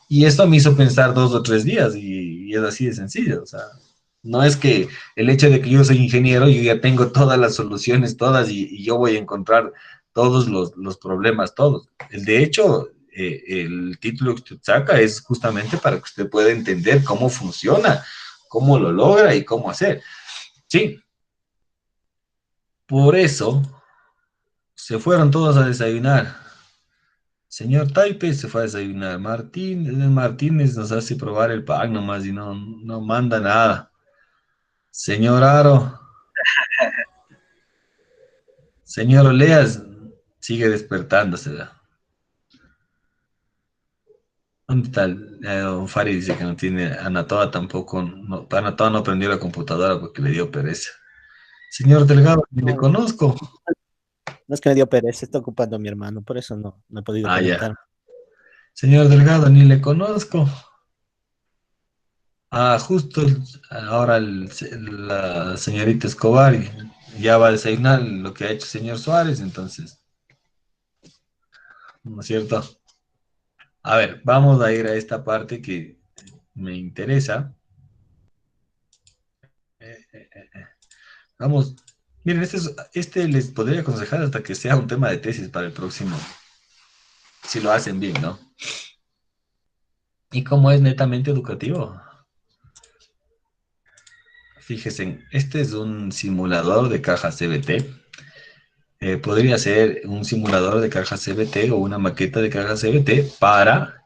Y esto me hizo pensar 2 o 3 días, y es así de sencillo. O sea, no es que el hecho de que yo soy ingeniero, yo ya tengo todas las soluciones, todas, y yo voy a encontrar todos los problemas, todos. De hecho, el título que usted saca es justamente para que usted pueda entender cómo funciona, cómo lo logra y cómo hacer. Sí. Por eso se fueron todos a desayunar. Señor Taipe se fue a desayunar. Martínez nos hace probar el pan nomás y no manda nada. Señor Aro. Señor Oleas sigue despertándose. ¿Verdad? ¿Dónde está don Fari? Dice que no tiene. Anatoa tampoco. No, Anatoa no prendió la computadora porque le dio pereza. Señor Delgado, ni le conozco. No es que me dio pereza, está ocupando a mi hermano, por eso no he podido conectar. Ya. Señor Delgado, ni le conozco. Justo ahora la señorita Escobar ya va a desayunar lo que ha hecho el señor Suárez, entonces. ¿No es cierto? A ver, vamos a ir a esta parte que me interesa. Vamos. Miren, este les podría aconsejar hasta que sea un tema de tesis para el próximo. Si lo hacen bien, ¿no? Y como es netamente educativo. Fíjense, este es un simulador de caja CBT. Podría ser un simulador de caja CBT o una maqueta de caja CBT para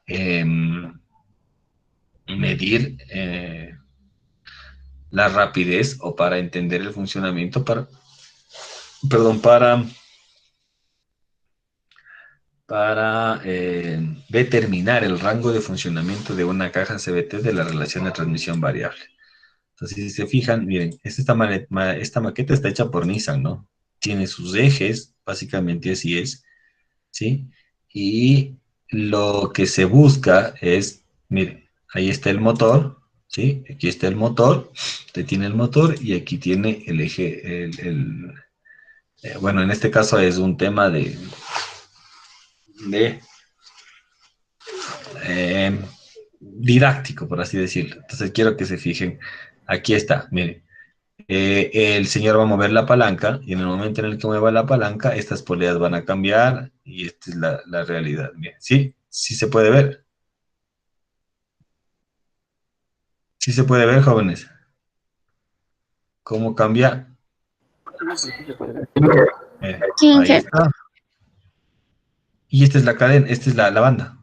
medir la rapidez o para entender el funcionamiento, para determinar el rango de funcionamiento de una caja CBT de la relación de transmisión variable. Entonces, si se fijan, miren, esta maqueta está hecha por Nissan, ¿no? Tiene sus ejes, básicamente así es, ¿sí? Y lo que se busca es, miren, ahí está el motor, ¿sí? Aquí está el motor, usted tiene el motor y aquí tiene el eje, bueno, en este caso es un tema de didáctico, por así decirlo. Entonces quiero que se fijen, aquí está, miren. El señor va a mover la palanca y en el momento en el que mueva la palanca, estas poleas van a cambiar y esta es la realidad. Bien, ¿sí? Sí se puede ver. Sí se puede ver, jóvenes. ¿Cómo cambia? Ahí está. Y esta es la cadena, esta es la banda.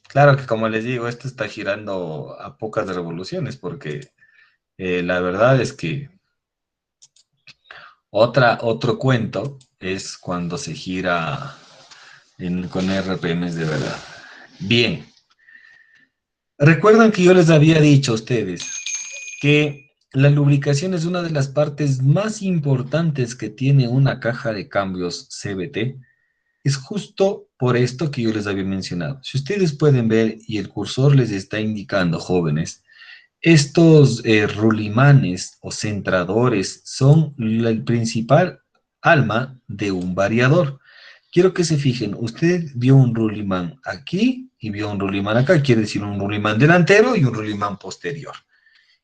Claro que como les digo, esto está girando a pocas revoluciones porque la verdad es que otro cuento es cuando se gira con RPMs de verdad. Bien. Recuerdan que yo les había dicho a ustedes que la lubricación es una de las partes más importantes que tiene una caja de cambios CVT. Es justo por esto que yo les había mencionado. Si ustedes pueden ver y el cursor les está indicando, jóvenes, estos rulimanes o centradores son el principal alma de un variador. Quiero que se fijen, usted vio un rulimán aquí y vio un rulimán acá, quiere decir un rulimán delantero y un rulimán posterior.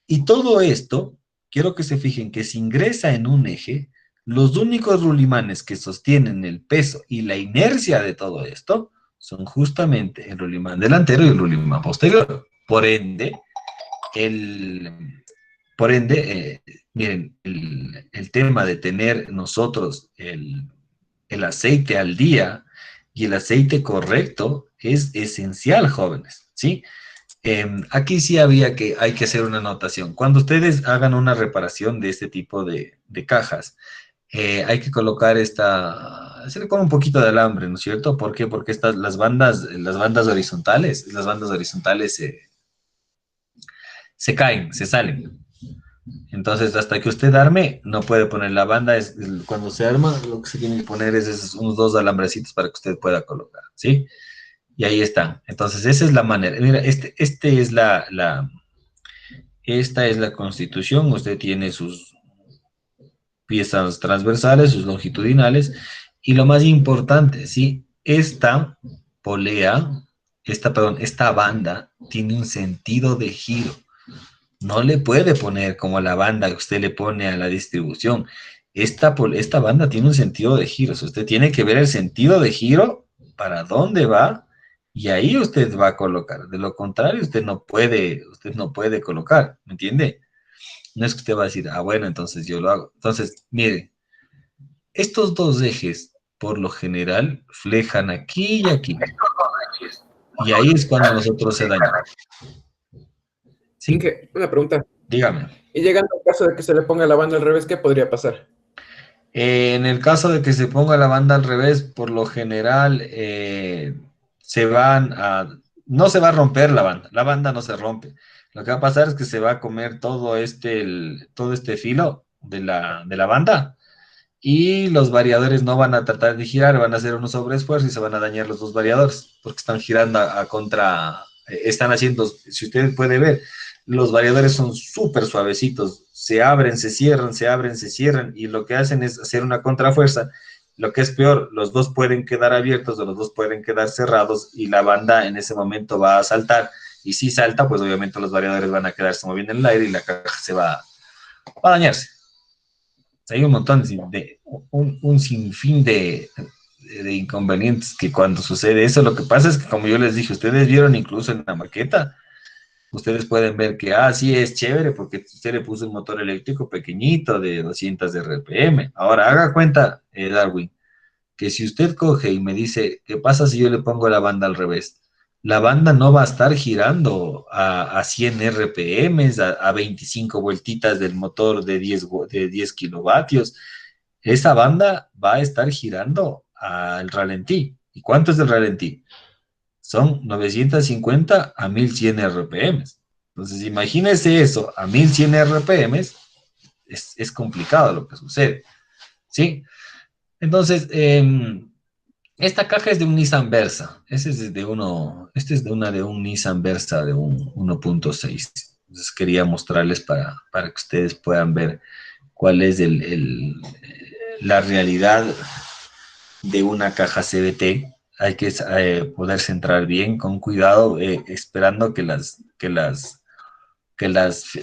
Y todo esto, quiero que se fijen que se ingresa en un eje. Los únicos rulimanes que sostienen el peso y la inercia de todo esto son justamente el rulimán delantero y el rulimán posterior. Por ende, miren, el tema de tener nosotros el aceite al día y el aceite correcto es esencial, jóvenes, ¿sí? Aquí sí hay que hacer una anotación. Cuando ustedes hagan una reparación de este tipo de cajas, hay que colocar hacerle con un poquito de alambre, ¿no es cierto? ¿Por qué? Porque las bandas horizontales se caen, se salen. Entonces, hasta que usted arme, no puede poner la banda. Cuando se arma, lo que se tiene que poner es unos 2 alambrecitos para que usted pueda colocar, ¿sí? Y ahí está. Entonces, esa es la manera. Mira, esta es la constitución. Usted tiene sus piezas transversales, sus longitudinales, y lo más importante, ¿sí? Esta banda tiene un sentido de giro. No le puede poner como la banda que usted le pone a la distribución. Esta banda tiene un sentido de giro. Usted tiene que ver el sentido de giro, para dónde va, y ahí usted va a colocar. De lo contrario, usted no puede colocar, ¿me entiende? No es que usted va a decir, bueno, entonces yo lo hago. Entonces, mire, estos dos ejes por lo general, flejan aquí y aquí. Y ahí es cuando nosotros se dañan. ¿Sí? Inge, una pregunta. Dígame. Y llegando al caso de que se le ponga la banda al revés, ¿qué podría pasar? En el caso de que se ponga la banda al revés, por lo general no se va a romper la banda no se rompe. Lo que va a pasar es que se va a comer todo este filo de la banda y los variadores no van a tratar de girar, van a hacer unos sobreesfuerzos y se van a dañar los dos variadores porque están girando están haciendo, si usted puede ver, los variadores son súper suavecitos, se abren, se cierran, se abren, se cierran, y lo que hacen es hacer una contrafuerza. Lo que es peor, los dos pueden quedar abiertos o los dos pueden quedar cerrados y la banda en ese momento va a saltar. Y si salta, pues obviamente los variadores van a quedarse moviendo en el aire y la caja se va a dañarse. Hay un montón un sinfín de inconvenientes que cuando sucede eso, lo que pasa es que, como yo les dije, ustedes vieron incluso en la maqueta, ustedes pueden ver que, sí, es chévere porque usted le puso un motor eléctrico pequeñito de 200 RPM. Ahora, haga cuenta, Darwin, que si usted coge y me dice, ¿qué pasa si yo le pongo la banda al revés? La banda no va a estar girando a 100 RPM, a 25 vueltitas del motor de 10 kilovatios. Esa banda va a estar girando al ralentí. ¿Y cuánto es el ralentí? Son 950 a 1100 RPM. Entonces, imagínese eso a 1100 RPM, es complicado lo que sucede, ¿sí? Entonces, esta caja es de un Nissan Versa. Este es de un Nissan Versa de un 1.6. Entonces, quería mostrarles para que ustedes puedan ver cuál es la realidad de una caja CVT. Hay que poder centrar bien, con cuidado, esperando que las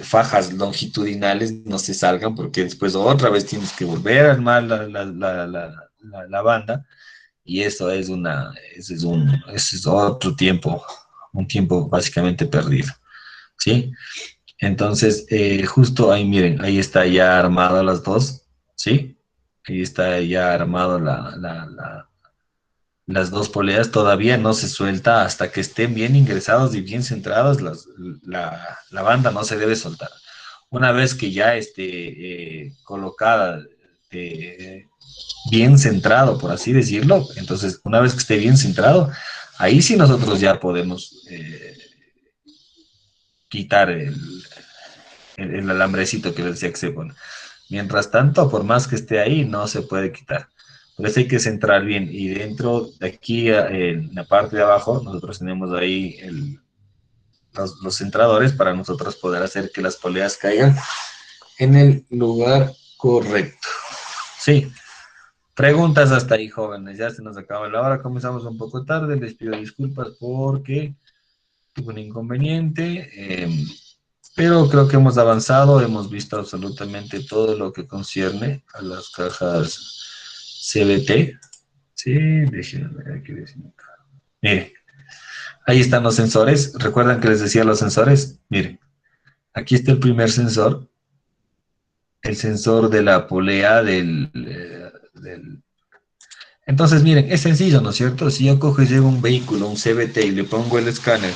fajas longitudinales no se salgan, porque después otra vez tienes que volver a armar la banda, y eso es otro tiempo, un tiempo básicamente perdido, ¿sí? Entonces, justo ahí, miren, ahí está ya armado las dos, ¿sí? Ahí está ya armado las dos poleas, todavía no se suelta hasta que estén bien ingresados y bien centrados. La banda no se debe soltar. Una vez que ya esté colocada, bien centrado, por así decirlo, entonces una vez que esté bien centrado, ahí sí nosotros ya podemos quitar el alambrecito que les decía que se pone. Mientras tanto, por más que esté ahí, no se puede quitar. Por eso hay que centrar bien. Y dentro de aquí, en la parte de abajo, nosotros tenemos ahí los centradores para nosotros poder hacer que las poleas caigan en el lugar correcto. Sí. Preguntas hasta ahí, jóvenes. Ya se nos acaba la hora. Comenzamos un poco tarde. Les pido disculpas porque tuve un inconveniente. Pero creo que hemos avanzado. Hemos visto absolutamente todo lo que concierne a las cajas CVT. Sí, déjenme ver aquí. Miren, ahí están los sensores. ¿Recuerdan que les decía los sensores? Miren, aquí está el primer sensor. El sensor de la polea Entonces, miren, es sencillo, ¿no es cierto? Si yo cojo y llevo un vehículo, un CVT, y le pongo el escáner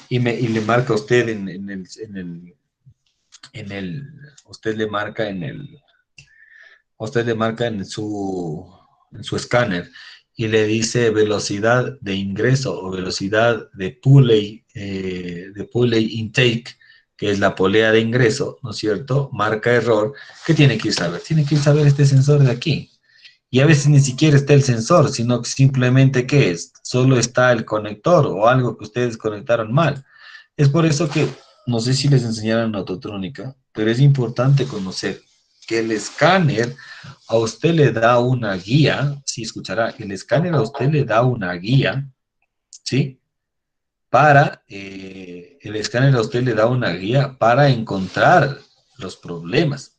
y le marca a usted usted le marca en su escáner y le dice velocidad de ingreso o velocidad de pulley intake, que es la polea de ingreso, ¿no es cierto? Marca error. ¿Qué tiene que ir a saber? Tiene que ir a saber este sensor de aquí. Y a veces ni siquiera está el sensor, sino que simplemente, ¿qué es? Solo está el conector o algo que ustedes conectaron mal. Es por eso que, no sé si les enseñaron autotrónica, pero es importante conocer que el escáner a usted le da una guía, sí, escuchará, el escáner a usted le da una guía, ¿sí? El escáner a usted le da una guía para encontrar los problemas.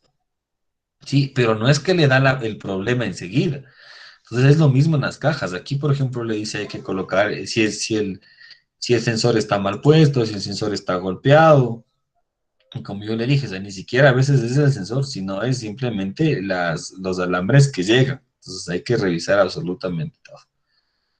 Sí, pero no es que le da el problema enseguida. Entonces es lo mismo en las cajas. Aquí, por ejemplo, le dice hay que colocar si el sensor está mal puesto, si el sensor está golpeado. Y como yo le dije, o sea, ni siquiera a veces es el sensor, sino es simplemente los alambres que llegan. Entonces hay que revisar absolutamente todo.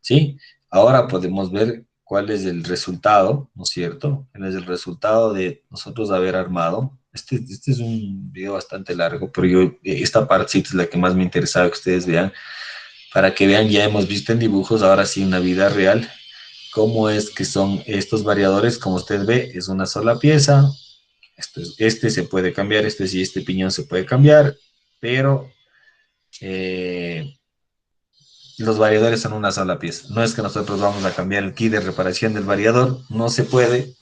¿Sí? Ahora podemos ver cuál es el resultado, ¿no es cierto? ¿Cuál es el resultado de nosotros haber armado? Este es un video bastante largo, pero yo, esta parte es la que más me interesaba que ustedes vean, para que vean, ya hemos visto en dibujos, ahora sí, una vida real, cómo es que son estos variadores. Como usted ve, es una sola pieza. Este se puede cambiar, este piñón se puede cambiar, pero los variadores son una sola pieza. No es que nosotros vamos a cambiar el kit de reparación del variador, no se puede.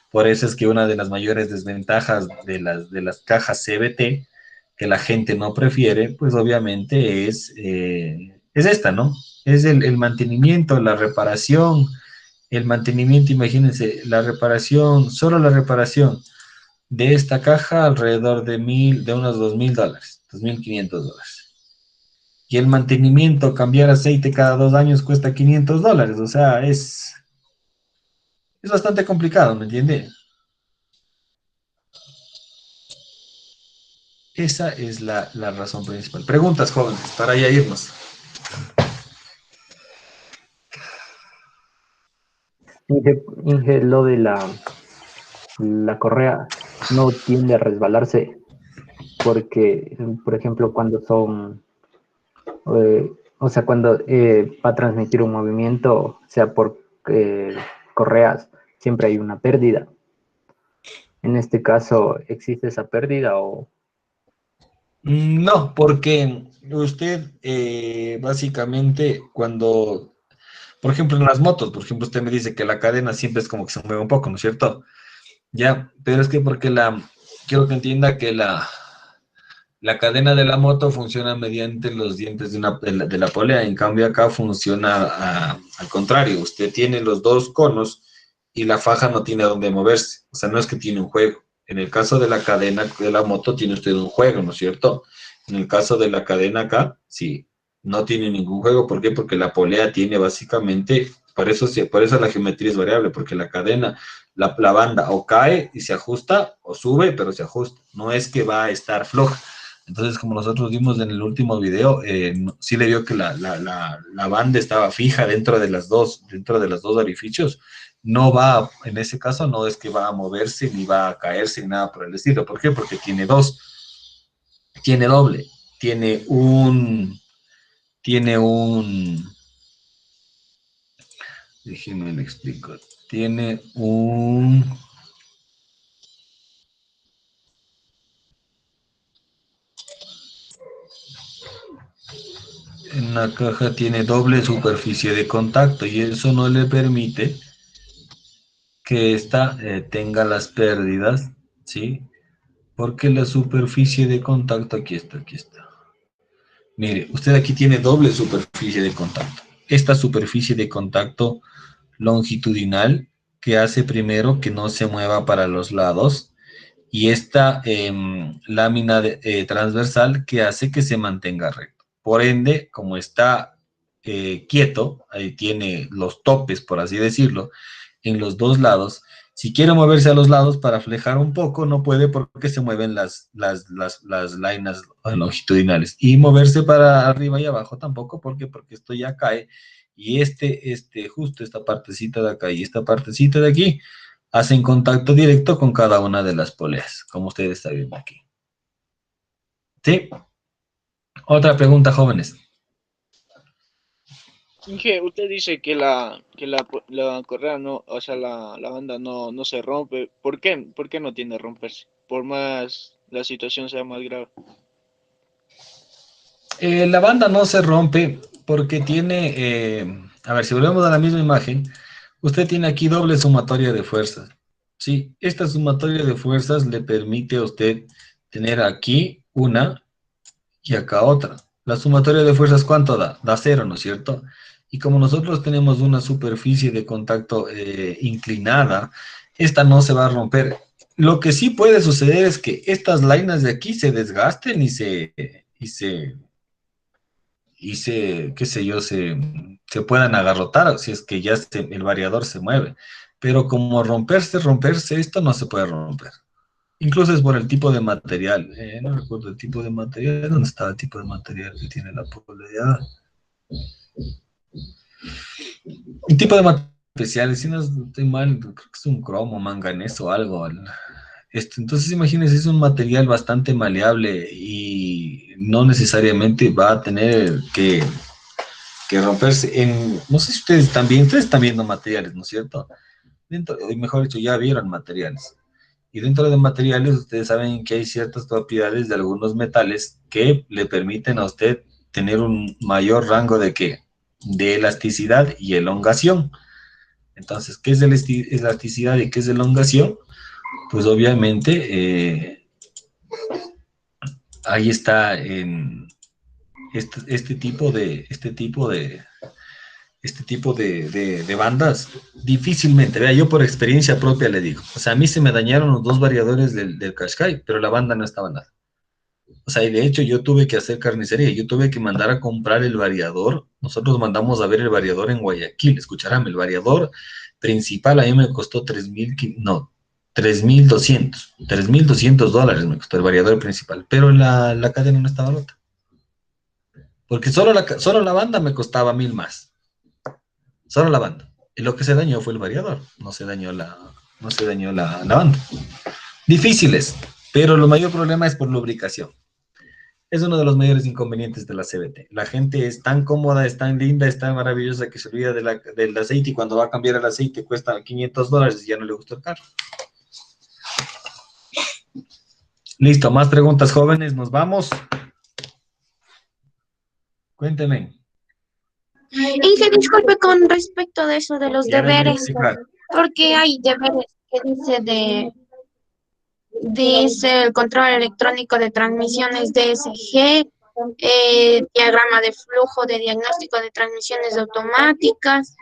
Por eso es que una de las mayores desventajas de las cajas CVT, que la gente no prefiere, pues obviamente es esta, ¿no? Es el mantenimiento, la reparación, el mantenimiento, imagínense, la reparación, solo la reparación de esta caja alrededor de unos $2,000, $2,500. Y el mantenimiento, cambiar aceite cada 2 años cuesta $500, o sea, es bastante complicado, ¿me entiende? Esa es la razón principal. Preguntas, jóvenes, para ya irnos. Inge, lo de la correa no tiende a resbalarse porque, por ejemplo, cuando son, o sea, cuando va a transmitir un movimiento, sea por correas, siempre hay una pérdida. En este caso, ¿existe esa pérdida o...? No, porque usted básicamente cuando, por ejemplo, en las motos, por ejemplo, usted me dice que la cadena siempre es como que se mueve un poco, ¿no es cierto? Ya, pero es que porque quiero que entienda que la cadena de la moto funciona mediante los dientes de la polea, en cambio acá funciona al contrario, usted tiene los dos conos y la faja no tiene dónde moverse, o sea, no es que tiene un juego. En el caso de la cadena de la moto tiene usted un juego, ¿no es cierto? En el caso de la cadena acá, sí, no tiene ningún juego. ¿Por qué? Porque la polea tiene básicamente, por eso la geometría es variable, porque la cadena, la banda o cae y se ajusta, o sube, pero se ajusta. No es que va a estar floja. Entonces, como nosotros vimos en el último video, sí le vio que la banda estaba fija dentro de los dos orificios. No va, en ese caso, no es que va a moverse, ni va a caerse, ni nada por el estilo. ¿Por qué? Porque tiene tiene doble, tiene un, déjenme le explico, tiene en la caja tiene doble superficie de contacto y eso no le permite que esta tenga las pérdidas, ¿sí? Porque la superficie de contacto, aquí está. Mire, usted aquí tiene doble superficie de contacto. Esta superficie de contacto longitudinal que hace primero que no se mueva para los lados y esta lámina transversal que hace que se mantenga recto. Por ende, como está quieto, ahí tiene los topes, por así decirlo, en los dos lados. Si quiere moverse a los lados para flejar un poco, no puede porque se mueven las líneas longitudinales. Y moverse para arriba y abajo tampoco, porque esto ya cae. Y justo esta partecita de acá y esta partecita de aquí hacen contacto directo con cada una de las poleas, como ustedes están viendo aquí. ¿Sí? Otra pregunta, jóvenes. Inge, usted dice que la correa no, o sea, la banda no se rompe. ¿Por qué? ¿Por qué no tiende a romperse? Por más la situación sea más grave. La banda no se rompe porque tiene, a ver, si volvemos a la misma imagen, usted tiene aquí doble sumatoria de fuerzas. Sí, esta sumatoria de fuerzas le permite a usted tener aquí una y acá otra. La sumatoria de fuerzas, ¿cuánto da? Da 0, ¿no es cierto? Y como nosotros tenemos una superficie de contacto inclinada, esta no se va a romper. Lo que sí puede suceder es que estas líneas de aquí se desgasten qué sé yo, se puedan agarrotar, si es que ya el variador se mueve. Pero como romperse, esto no se puede romper. Incluso es por el tipo de material. No recuerdo el tipo de material. ¿Dónde estaba el tipo de material que tiene la polaridad? El tipo de material especial, si no estoy mal, creo que es un cromo, manganeso o algo. Entonces, imagínense, es un material bastante maleable y no necesariamente va a tener que romperse no sé si ustedes están viendo materiales, ¿no es cierto? Mejor dicho, ya vieron materiales. Y dentro de materiales, ustedes saben que hay ciertas propiedades de algunos metales que le permiten a usted tener un mayor rango de elasticidad y elongación. Entonces, ¿qué es elasticidad y qué es elongación? Pues obviamente ahí está en este tipo de bandas, difícilmente, vea, yo por experiencia propia le digo, o sea, a mí se me dañaron los dos variadores del Qashqai, pero la banda no estaba nada. O sea, y de hecho yo tuve que hacer carnicería, yo tuve que mandar a comprar el variador, nosotros mandamos a ver el variador en Guayaquil, escucharán, el variador principal a mí me costó 3.200 dólares me costó el variador principal, pero la cadena no estaba rota. Porque solo la banda me costaba 1.000 más. Solo la banda. Y lo que se dañó fue el variador, no se dañó la banda. Difíciles, pero el mayor problema es por lubricación. Es uno de los mayores inconvenientes de la CVT. La gente es tan cómoda, es tan linda, es tan maravillosa que se olvida del aceite y cuando va a cambiar el aceite cuesta 500 dólares y ya no le gusta el carro. Listo, más preguntas, jóvenes, nos vamos. Cuéntenme. Inge, disculpe con respecto de eso de los Ya les voy a deberes, explicar. porque hay deberes que dice el control electrónico de transmisiones DSG, diagrama de flujo de diagnóstico de transmisiones automáticas.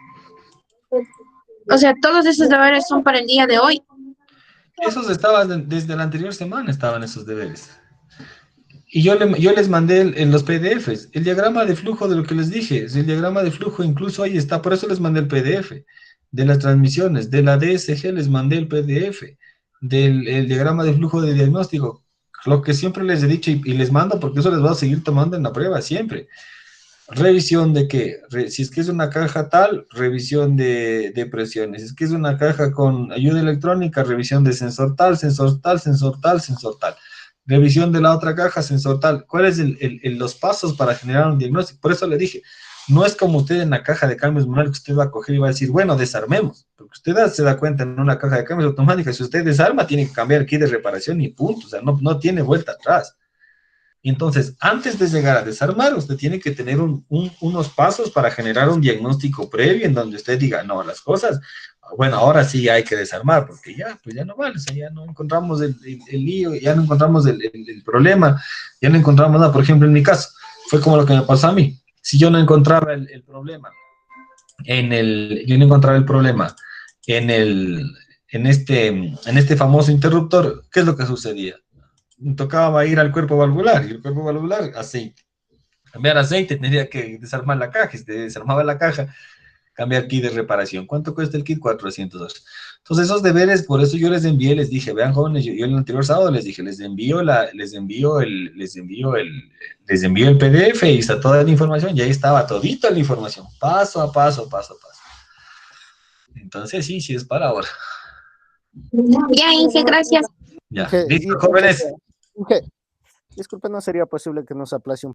O sea, todos esos deberes son para el día de hoy. Esos estaban desde la anterior semana, estaban esos deberes. Y yo les mandé en los PDFs, el diagrama de flujo de lo que les dije, el diagrama de flujo incluso ahí está, por eso les mandé el PDF de las transmisiones, de la DSG les mandé el PDF, el diagrama de flujo de diagnóstico, lo que siempre les he dicho y les mando porque eso les va a seguir tomando en la prueba siempre. Revisión de qué, si es que es una caja tal, revisión de presiones, si es que es una caja con ayuda electrónica, revisión de sensor tal, sensor tal, sensor tal, sensor tal. Revisión de la otra caja, sensor tal. ¿Cuáles son los pasos para generar un diagnóstico? Por eso le dije, no es como usted en la caja de cambios manual que usted va a coger y va a decir, bueno, desarmemos. Porque usted se da cuenta en una caja de cambios automática, si usted desarma, tiene que cambiar el kit de reparación y punto. O sea, no tiene vuelta atrás. Y entonces, antes de llegar a desarmar, usted tiene que tener unos pasos para generar un diagnóstico previo en donde usted diga, no, las cosas, bueno, ahora sí hay que desarmar, porque ya, pues ya no vale, o sea, ya no encontramos el lío, ya no encontramos el problema, ya no encontramos nada. Por ejemplo, en mi caso, fue como lo que me pasó a mí. Si yo no encontraba el problema en este famoso interruptor, ¿qué es lo que sucedía? Me tocaba ir al cuerpo valvular, y el cuerpo valvular, aceite. Cambiar aceite, tenía que desarmar la caja, si desarmaba la caja, cambiar kit de reparación. ¿Cuánto cuesta el kit? 400 dólares. Entonces, esos deberes, por eso yo les envié, les dije, vean jóvenes, yo el anterior sábado les dije, les envío el PDF y está toda la información, y ahí estaba todita la información, paso a paso. Entonces, sí es para ahora. Ya, Inge, gracias. Ya, listo, jóvenes. Inge, disculpe, ¿no sería posible que nos aplace un